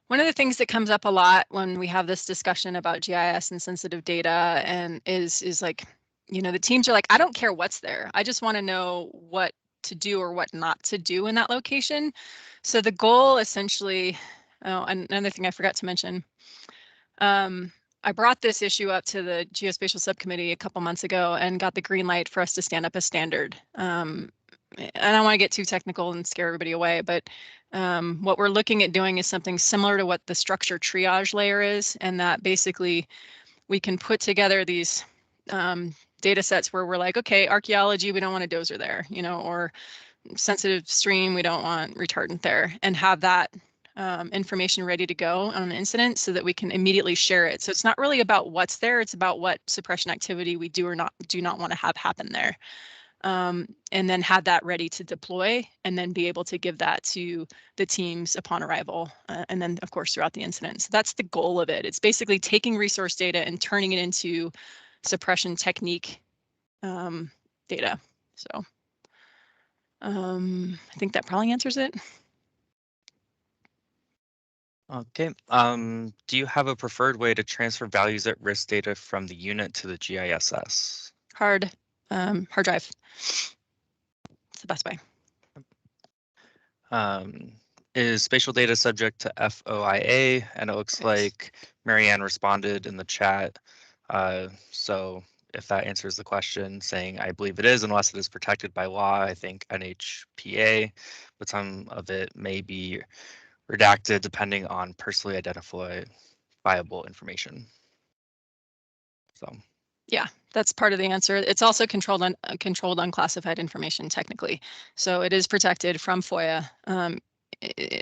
one of the things that comes up a lot when we have this discussion about GIS and sensitive data and is like, you know, the teams are like, I don't care what's there. I just want to know what to do or what not to do in that location. So the goal essentially, oh, another thing I forgot to mention, I brought this issue up to the geospatial subcommittee a couple months ago and got the green light for us to stand up a standard. I don't want to get too technical and scare everybody away, but what we're looking at doing is something similar to what the structure triage layer is, and that basically we can put together these data sets where we're like, okay, archaeology, we don't want a dozer there, you know, or sensitive stream, we don't want retardant there, and have that information ready to go on an incident so that we can immediately share it. So it's not really about what's there, it's about what suppression activity we do not want to have happen there. And then have that ready to deploy and then be able to give that to the teams upon arrival. And then of course throughout the incident. So that's the goal of it. It's basically taking resource data and turning it into suppression technique data. So I think that probably answers it. Okay. Do you have a preferred way to transfer values at risk data from the unit to the GISS? Hard drive. It's the best way. Is spatial data subject to FOIA? And it looks like Marianne responded in the chat. So if that answers the question, saying I believe it is, unless it is protected by law, I think NHPA, but some of it may be redacted depending on personally identifiable information. So. Yeah, that's part of the answer. It's also controlled unclassified information technically. So it is protected from FOIA.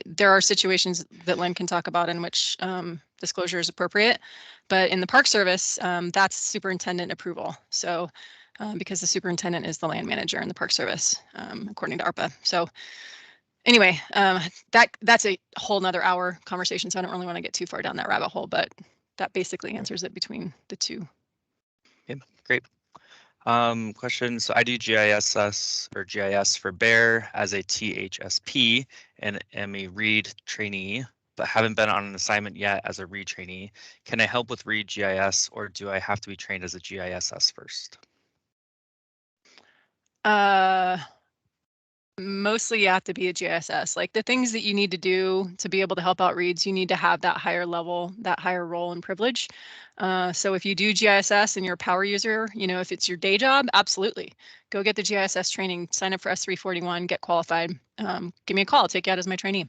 there are situations that Lynn can talk about in which disclosure is appropriate, but in the Park Service, that's superintendent approval. So because the superintendent is the land manager in the Park Service, according to ARPA. So anyway, that's a whole nother hour conversation. So I don't really want to get too far down that rabbit hole, but that basically answers it between the two. Okay, great. Question. So I do GIS or GIS for Bear as a THSP and am a READ trainee, but haven't been on an assignment yet as a READ trainee. Can I help with READ GIS, or do I have to be trained as a GISS first? Mostly you have to be a GISS. Like the things that you need to do to be able to help out reads, you need to have that higher level, that higher role and privilege. So if you do GISS and you're a power user, you know, if it's your day job, absolutely. Go get the GISS training, sign up for S341, get qualified. Give me a call, I'll take you out as my trainee.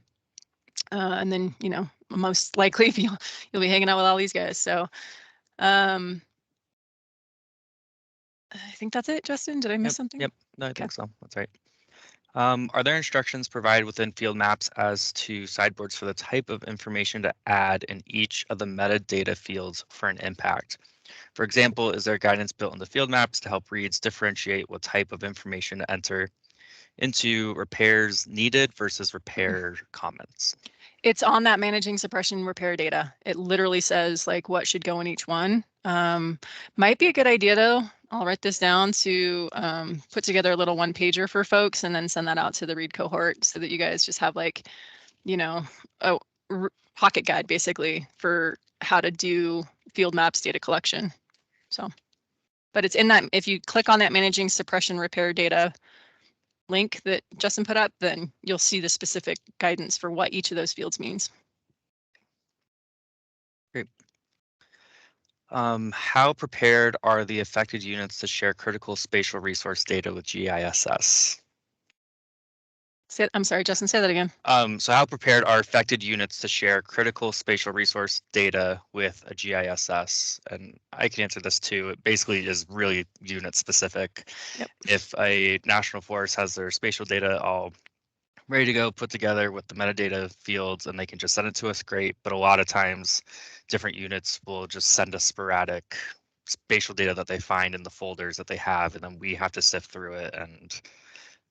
And then, you know, most likely you'll be hanging out with all these guys. So I think that's it, Justin. Did I miss something? Yep, no, I think so. That's right. Are there instructions provided within field maps as to sideboards for the type of information to add in each of the metadata fields for an impact? For example, is there guidance built into field maps to help reads differentiate what type of information to enter into repairs needed versus repair comments? It's on that managing suppression repair data. It literally says like what should go in each one. Might be a good idea though. I'll write this down to put together a little one pager for folks and then send that out to the read cohort so that you guys just have like, you know, a pocket guide basically for how to do field maps data collection. So, but it's in that, if you click on that managing suppression repair data link that Justin put up, then you'll see the specific guidance for what each of those fields means. Great. How prepared are the affected units to share critical spatial resource data with GISS? I'm sorry, Justin, say that again. So how prepared are affected units to share critical spatial resource data with a GISS? And I can answer this too. It basically is really unit specific. Yep. If a national forest has their spatial data all ready to go, put together with the metadata fields, and they can just send it to us, great. But a lot of times different units will just send us sporadic spatial data that they find in the folders that they have, and then we have to sift through it and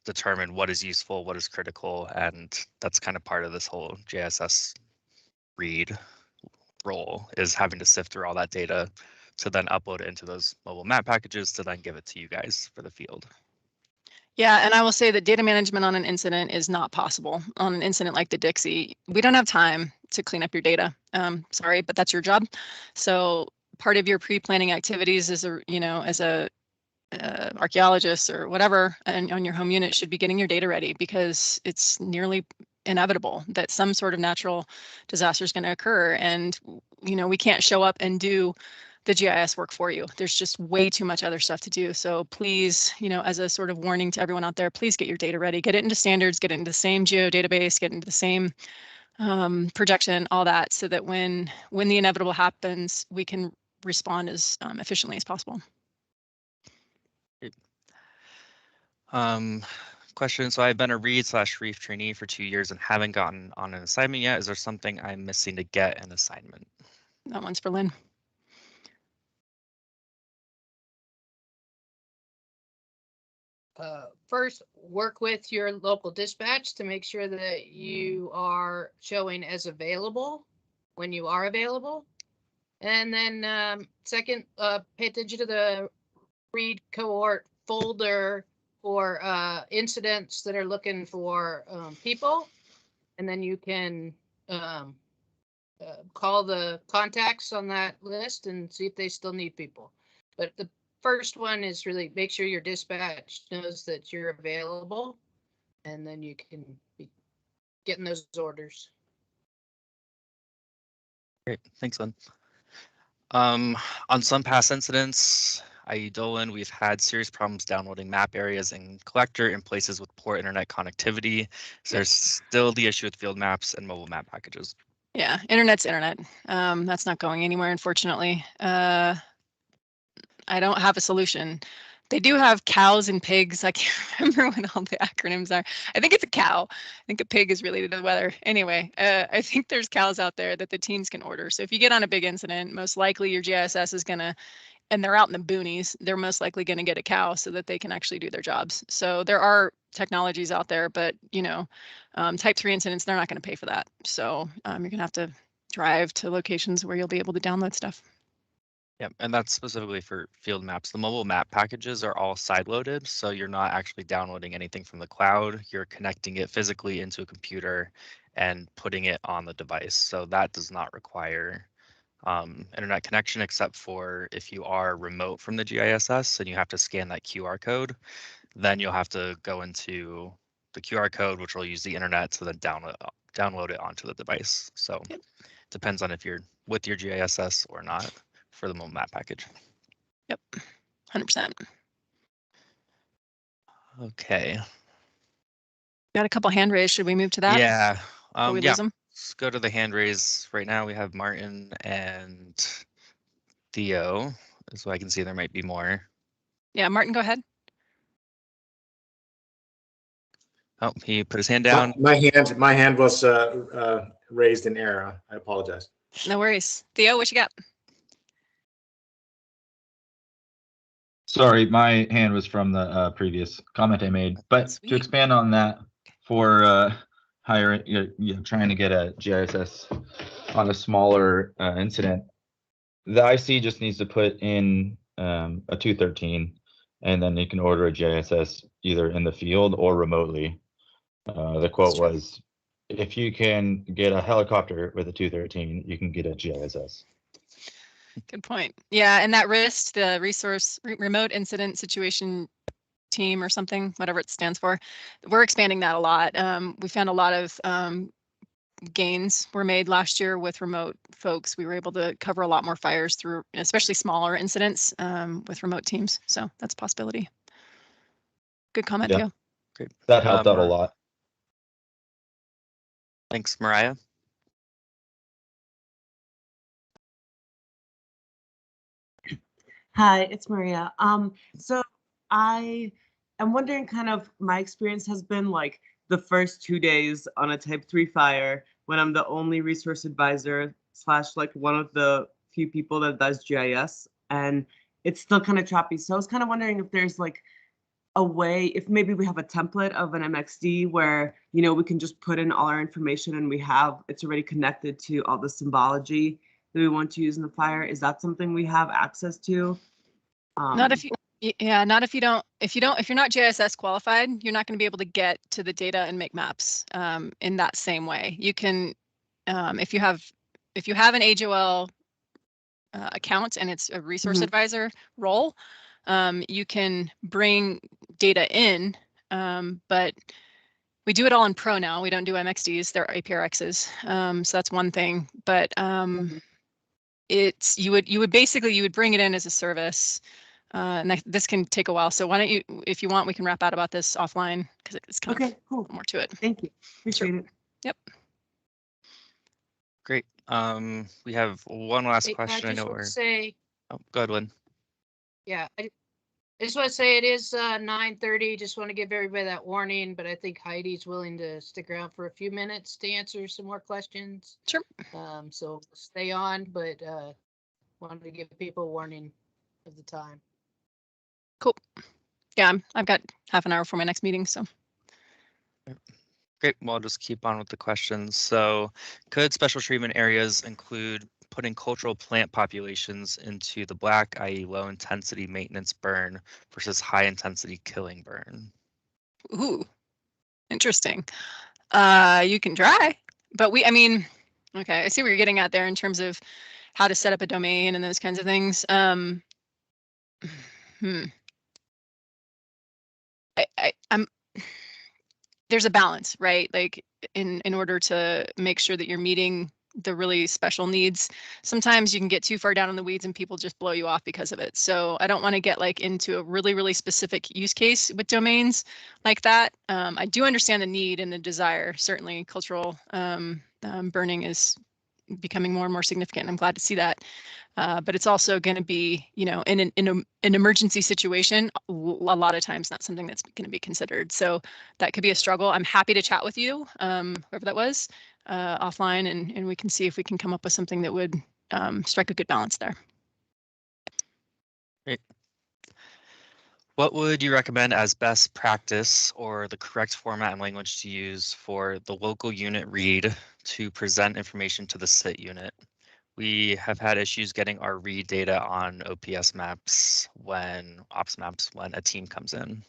determine what is useful, what is critical, and that's kind of part of this whole GISS read role, is having to sift through all that data to then upload it into those mobile map packages to then give it to you guys for the field. Yeah, and I will say that data management on an incident is not possible. On an incident like the Dixie, we don't have time to clean up your data. Sorry, but that's your job. So part of your pre-planning activities as a, you know, as a archaeologist or whatever, and on your home unit should be getting your data ready, because it's nearly inevitable that some sort of natural disaster is going to occur. And, you know, we can't show up and do the GIS work for you. There's just way too much other stuff to do. So please, you know, as a sort of warning to everyone out there, please get your data ready, get it into standards, get it into the same geo database, get into the same projection, all that, so that when the inevitable happens, we can respond as efficiently as possible. Question. So I've been a read/reef trainee for 2 years and haven't gotten on an assignment yet. Is there something I'm missing to get an assignment? That one's for Lynn. First, work with your local dispatch to make sure that you are showing as available when you are available. And then second, pay attention to the read cohort folder for incidents that are looking for people. And then you can call the contacts on that list and see if they still need people. But the first one is really make sure your dispatch knows that you're available, and then you can be getting those orders. Great, thanks, Lynn. On some past incidents, i.e. Dolan, we've had serious problems downloading map areas and collector in places with poor internet connectivity. So there's still the issue with field maps and mobile map packages. Yeah, internet's internet. That's not going anywhere, unfortunately. I don't have a solution, They do have cows and pigs. I can't remember what all the acronyms are. I think it's a cow. I think a pig is related to the weather. Anyway, I think there's cows out there that the teams can order. So if you get on a big incident, most likely your GISS is gonna, and they're out in the boonies, they're most likely gonna get a cow so that they can actually do their jobs. So there are technologies out there, but you know, type 3 incidents, they're not gonna pay for that. So you're gonna have to drive to locations where you'll be able to download stuff. Yeah, and that's specifically for field maps. The mobile map packages are all side-loaded, so you're not actually downloading anything from the cloud. You're connecting it physically into a computer and putting it on the device. So that does not require internet connection, except for if you are remote from the GISS and you have to scan that QR code, then you'll have to go into the QR code, which will use the internet to then download it onto the device. So Yep. Depends on if you're with your GISS or not for the mobile map package. Yep, 100%. Okay. Got a couple hand raised. Should we move to that? Yeah. Before we Yeah. lose them? Let's go to the hand raise. Right now we have Martin and Theo, so I can see there might be more. Yeah, Martin, go ahead. Oh, he put his hand down. My hand was raised in error. I apologize. No worries. Theo, what you got? Sorry, my hand was from the previous comment I made. But Sweet. to expand on that, for hiring, trying to get a GISS on a smaller incident, the IC just needs to put in a 213, and then you can order a GISS either in the field or remotely. The quote was, if you can get a helicopter with a 213, you can get a GISS. Good point. Yeah, and that RIST, the remote incident situation team or something, whatever it stands for, we're expanding that a lot. We found a lot of gains were made last year with remote folks. We were able to cover a lot more fires through, especially smaller incidents with remote teams. So that's a possibility. Good comment, Theo. Great. That helped out a lot. Thanks, Mariah. Hi, it's Maria. So I am wondering, kind of my experience has been like the first 2 days on a type 3 fire when I'm the only resource advisor / like one of the few people that does GIS, and it's still kind of choppy. So I was kind of wondering if there's like a way, if maybe we have a template of an MXD where, you know, we can just put in all our information and it's already connected to all the symbology that we want to use in the fire. Is that something we have access to? Not if you, yeah, not if you don't, if you're not GISS qualified, you're not going to be able to get to the data and make maps in that same way. You can, if you have an AJOL account and it's a resource advisor role, you can bring data in, but we do it all in Pro now. We don't do MXDs, they're APRXs. So that's one thing, but it's, you would basically bring it in as a service. And this can take a while. So why don't you, if you want, we can wrap out about this offline because it's kind of cool. more to it. Thank you. Appreciate it. Yep. Great. We have one last Hey, question. I just know want we're. to say, Oh, go ahead, Lynn. yeah, I just want to say it is 9:30. Just want to give everybody that warning, but I think Heidi's willing to stick around for a few minutes to answer some more questions. Sure. So stay on, but wanted to give people a warning of the time. Cool. Yeah, I've got half an hour for my next meeting, so. Great. Well, I'll just keep on with the questions. So, could special treatment areas include putting cultural plant populations into the black, i.e. low intensity maintenance burn versus high intensity killing burn? Ooh, interesting. You can try, but I mean, okay, I see what you're getting at there in terms of how to set up a domain and those kinds of things. I'm there's a balance, right? Like in order to make sure that you're meeting the really special needs, sometimes you can get too far down in the weeds and people just blow you off because of it. So I don't want to get like into a really, really specific use case with domains like that. I do understand the need and the desire. Certainly cultural burning is becoming more and more significant. I'm glad to see that. But it's also going to be, you know, in an emergency situation, a lot of times not something that's going to be considered. So that could be a struggle. I'm happy to chat with you, whoever that was, offline, and we can see if we can come up with something that would strike a good balance there. Great. What would you recommend as best practice or the correct format and language to use for the local unit read to present information to the SIT unit? We have had issues getting our read data on OPS maps ops maps when a team comes in.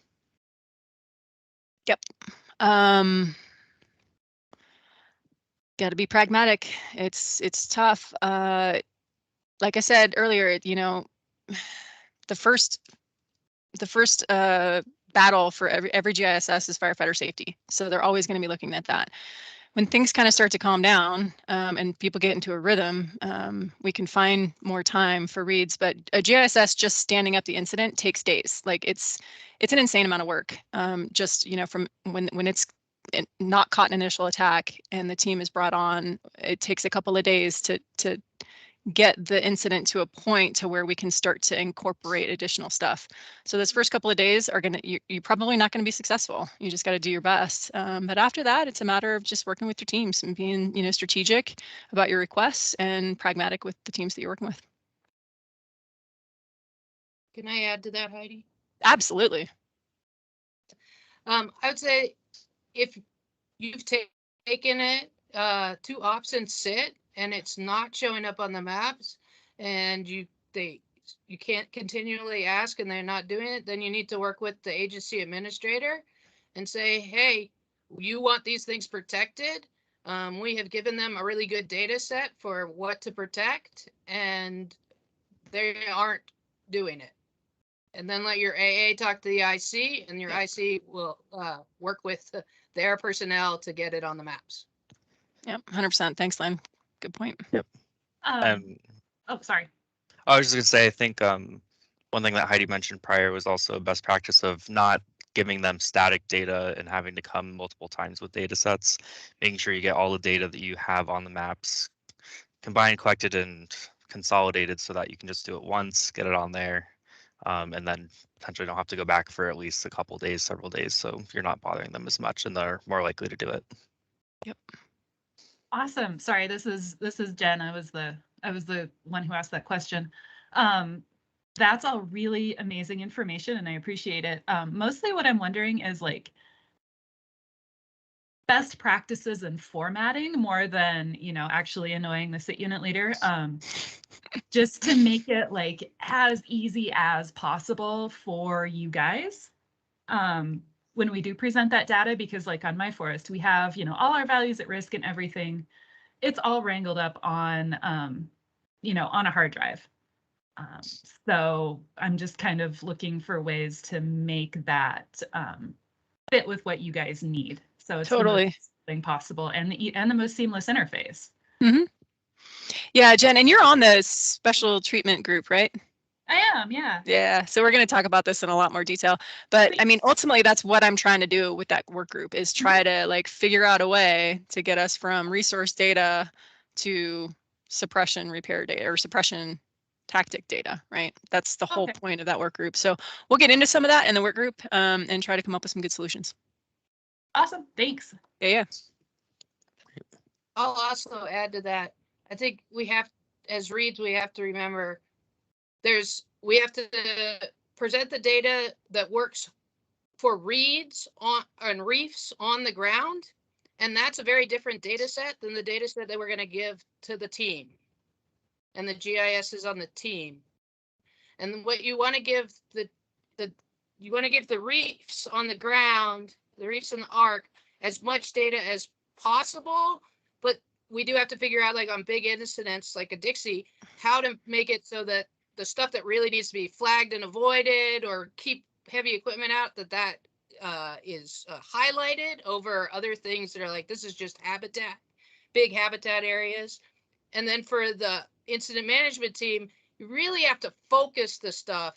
Yep. Got to be pragmatic. It's tough. Like I said earlier, you know, the first battle for every GISS is firefighter safety. So they're always going to be looking at that. When things kind of start to calm down and people get into a rhythm, we can find more time for reads. But a GISS just standing up the incident takes days. Like it's an insane amount of work. Just, you know, from when it's not caught an initial attack and the team is brought on, it takes a couple of days to get the incident to a point to where we can start to incorporate additional stuff. So those first couple of days are you're probably not going to be successful. You just got to do your best. But after that, it's a matter of just working with your teams and being, you know, strategic about your requests and pragmatic with the teams that you're working with. Can I add to that, Heidi? Absolutely. I would say if you've taken it to ops and SIT and it's not showing up on the maps and you can't continually ask and they're not doing it, then you need to work with the agency administrator and say, hey, you want these things protected. We have given them a really good data set for what to protect and they aren't doing it. And then let your AA talk to the IC and your IC will work with their personnel to get it on the maps. Yep, 100%. Thanks, Lynn. Good point. Yep. Oh, sorry. I was just gonna say, I think one thing that Heidi mentioned prior was also a best practice of not giving them static data and having to come multiple times with data sets, making sure you get all the data that you have on the maps combined, collected, and consolidated so that you can just do it once, get it on there, and then potentially don't have to go back for at least a couple days, several days, so you're not bothering them as much and they're more likely to do it. Yep. Awesome. Sorry, this is Jen. I was the one who asked that question. That's all really amazing information and I appreciate it. Mostly what I'm wondering is like best practices and formatting more than, you know, actually annoying the SIT unit leader. Just to make it like as easy as possible for you guys. When we do present that data, because like on my forest, we have, you know, all our values at risk and everything. It's all wrangled up on, you know, on a hard drive. So I'm just kind of looking for ways to make that fit with what you guys need. So it's Totally the most thing possible and the most seamless interface. Mm-hmm. Yeah, Jen, and you're on the special treatment group, right? I am, yeah. Yeah, so we're going to talk about this in a lot more detail. But I mean, ultimately, that's what I'm trying to do with that work group is try to like figure out a way to get us from resource data to suppression repair data or suppression tactic data, right? That's the whole point of that work group. So we'll get into some of that in the work group and try to come up with some good solutions. Awesome, thanks. Yeah. I'll also add to that. I think we have, as reads, we have to remember we have to present the data that works for reads on reefs on the ground. And that's a very different data set than the data set that we're going to give to the team. And the GIS is on the team. And what you want to give you want to give the reefs on the ground, the reefs in the arc, as much data as possible. But we do have to figure out, like on big incidents like a Dixie, how to make it so that the stuff that really needs to be flagged and avoided or keep heavy equipment out, that is highlighted over other things that are like, this is just habitat, big habitat areas. And then for the incident management team, you really have to focus the stuff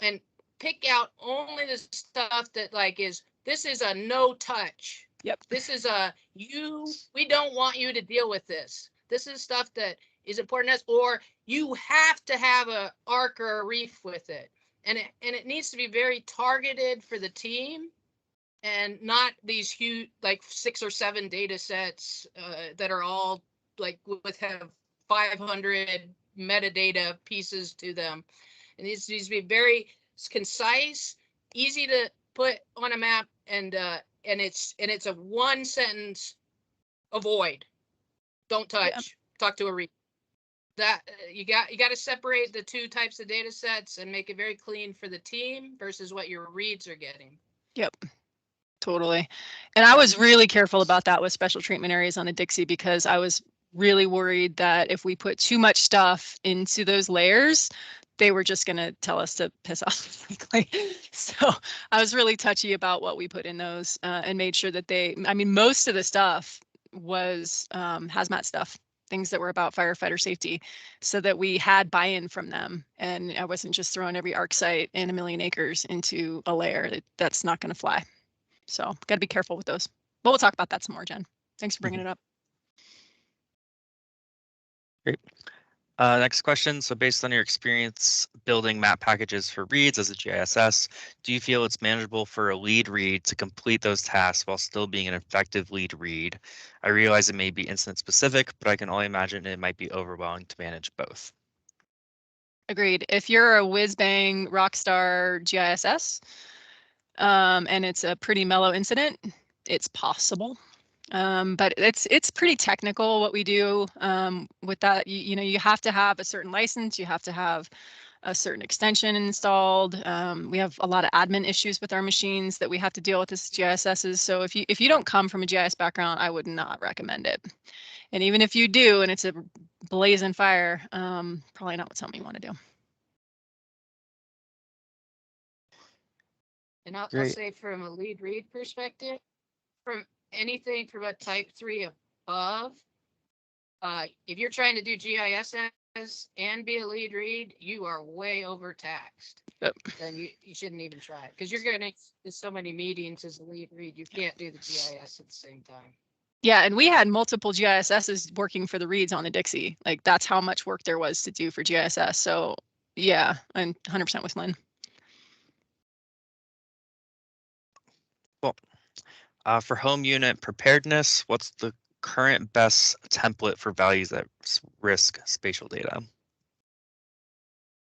and pick out only the stuff that like this is a no touch. Yep. This is we don't want you to deal with this. This is stuff that is important to us, or you have to have a arc or a reef with it. And it needs to be very targeted for the team, and not these huge, like 6 or 7 data sets that are all like have 500 metadata pieces to them. And these needs to be very concise, easy to put on a map, and it's a 1 sentence: avoid, don't touch, Yeah. talk to a reef. That you got to separate the 2 types of data sets and make it very clean for the team versus what your reads are getting. Yep. Totally. And I was really careful about that with special treatment areas on the Dixie, because I was really worried that if we put too much stuff into those layers, they were just going to tell us to piss off, frankly. So I was really touchy about what we put in those, and made sure that I mean, most of the stuff was hazmat stuff, things that were about firefighter safety, so that we had buy-in from them. And I wasn't just throwing every ARC site in 1,000,000 acres into a layer. That's not going to fly. So got to be careful with those. But we'll talk about that some more, Jen. Thanks for bringing it up. Great. Next question. So based on your experience building map packages for reads as a GISS, do you feel it's manageable for a lead read to complete those tasks while still being an effective lead read? I realize it may be incident specific, but I can only imagine it might be overwhelming to manage both. Agreed. If you're a whiz-bang rockstar GISS, and it's a pretty mellow incident, it's possible. But it's pretty technical what we do with that. You know, you have to have a certain license, you have to have a certain extension installed. We have a lot of admin issues with our machines that we have to deal with as GISSs. So if you don't come from a GIS background, I would not recommend it. And even if you do, and it's a blazing fire, probably not something you want to do. And I'll Great. say, from a lead read perspective, from anything from a type 3 above, if you're trying to do GIS and be a lead read, you are way overtaxed. Yep. Then you shouldn't even try it, because you're going to do so many meetings as a lead read. You can't do the GIS at the same time. Yeah, and we had multiple GISSs working for the reads on the Dixie. Like, that's how much work there was to do for GISS. So yeah, I'm 100% with Lynn. Cool. For home unit preparedness, what's the current best template for values at risk spatial data?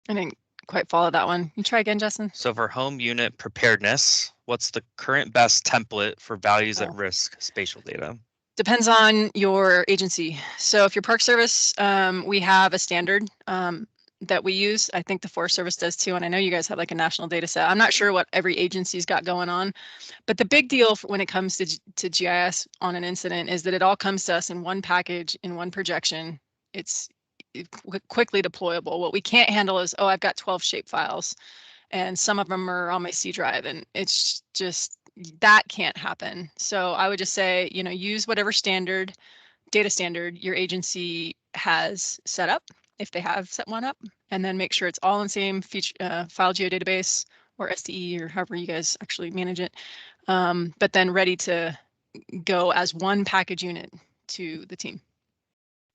I didn't quite follow that one. You try again, Justin. So for home unit preparedness, what's the current best template for values at risk spatial data? Depends on your agency. So if you're Park Service, we have a standard that we use. I think the Forest Service does too, and I know you guys have like a national data set. I'm not sure what every agency's got going on, but the big deal when it comes to GIS on an incident is that it all comes to us in one package, in one projection. It's quickly deployable. What we can't handle is, oh, I've got 12 shape files, and some of them are on my C drive, and it's just, that can't happen. So I would just say, you know, use whatever data standard your agency has set up, if they have set one up, and then make sure it's all in the same file geodatabase or SDE, or however you guys actually manage it. But then ready to go as one package unit to the team,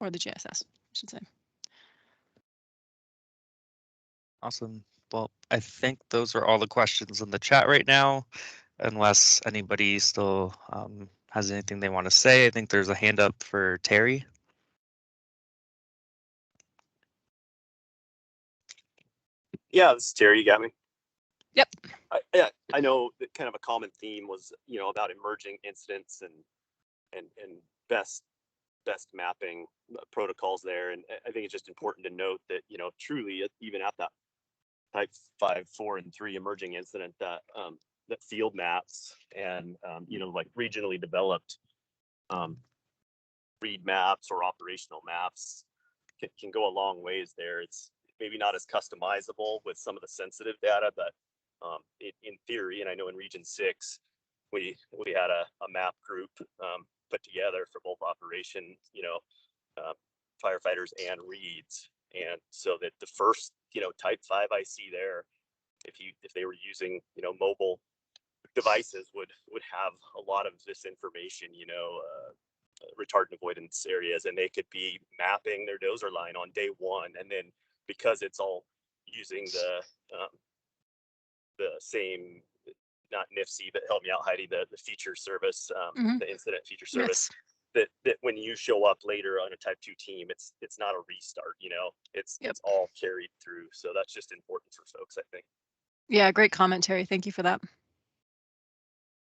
or the GSS, I should say. Awesome. Well, I think those are all the questions in the chat right now, unless anybody still has anything they want to say. I think there's a hand up for Terry. Yeah, this is Terry. You got me? Yep. I know that kind of a common theme was, you know, about emerging incidents and best mapping protocols there. And I think it's just important to note that, you know, truly, even at that type 5, 4, and 3 emerging incident, that that field maps and you know, like regionally developed read maps or operational maps can go a long ways there. It's maybe not as customizable with some of the sensitive data, but in theory, and I know in Region 6, we had a map group put together for both operations, you know, firefighters and reads. And so that the first, you know, type 5 I see there, if they were using, you know, mobile devices, would have a lot of this information, you know, retardant avoidance areas, and they could be mapping their dozer line on day one, and then because it's all using the same, not NIFC, but help me out, Heidi, the feature service, the incident feature service. Yes. That when you show up later on a type 2 team, it's not a restart, you know, it's all carried through. So that's just important for folks, I think. Yeah, great commentary. Thank you for that.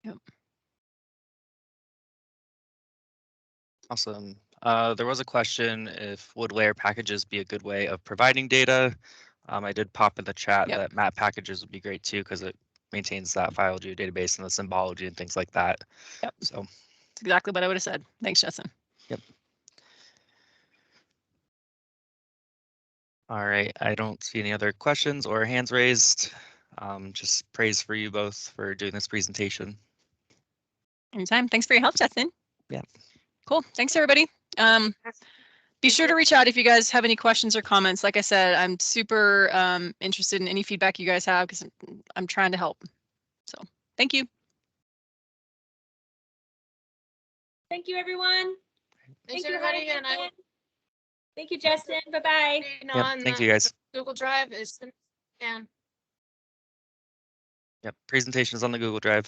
Yep. Awesome. There was a question if would layer packages be a good way of providing data. I did pop in the chat that map packages would be great too, because it maintains that file geodatabase and the symbology and things like that. Yep. So that's exactly what I would have said. Thanks, Justin. Yep. All right. I don't see any other questions or hands raised. Just praise for you both for doing this presentation. Anytime. Thanks for your help, Justin. Yeah. Cool. Thanks, everybody. Be sure to reach out if you guys have any questions or comments. Like I said, I'm super interested in any feedback you guys have because I'm trying to help. So thank you. Thank you, everyone. Thanks, Thank you, everybody. Heidi. And Thank you, Justin. Bye-bye. Yep. Thank you, guys. Google Drive is down. Yep. Presentation is on the Google Drive.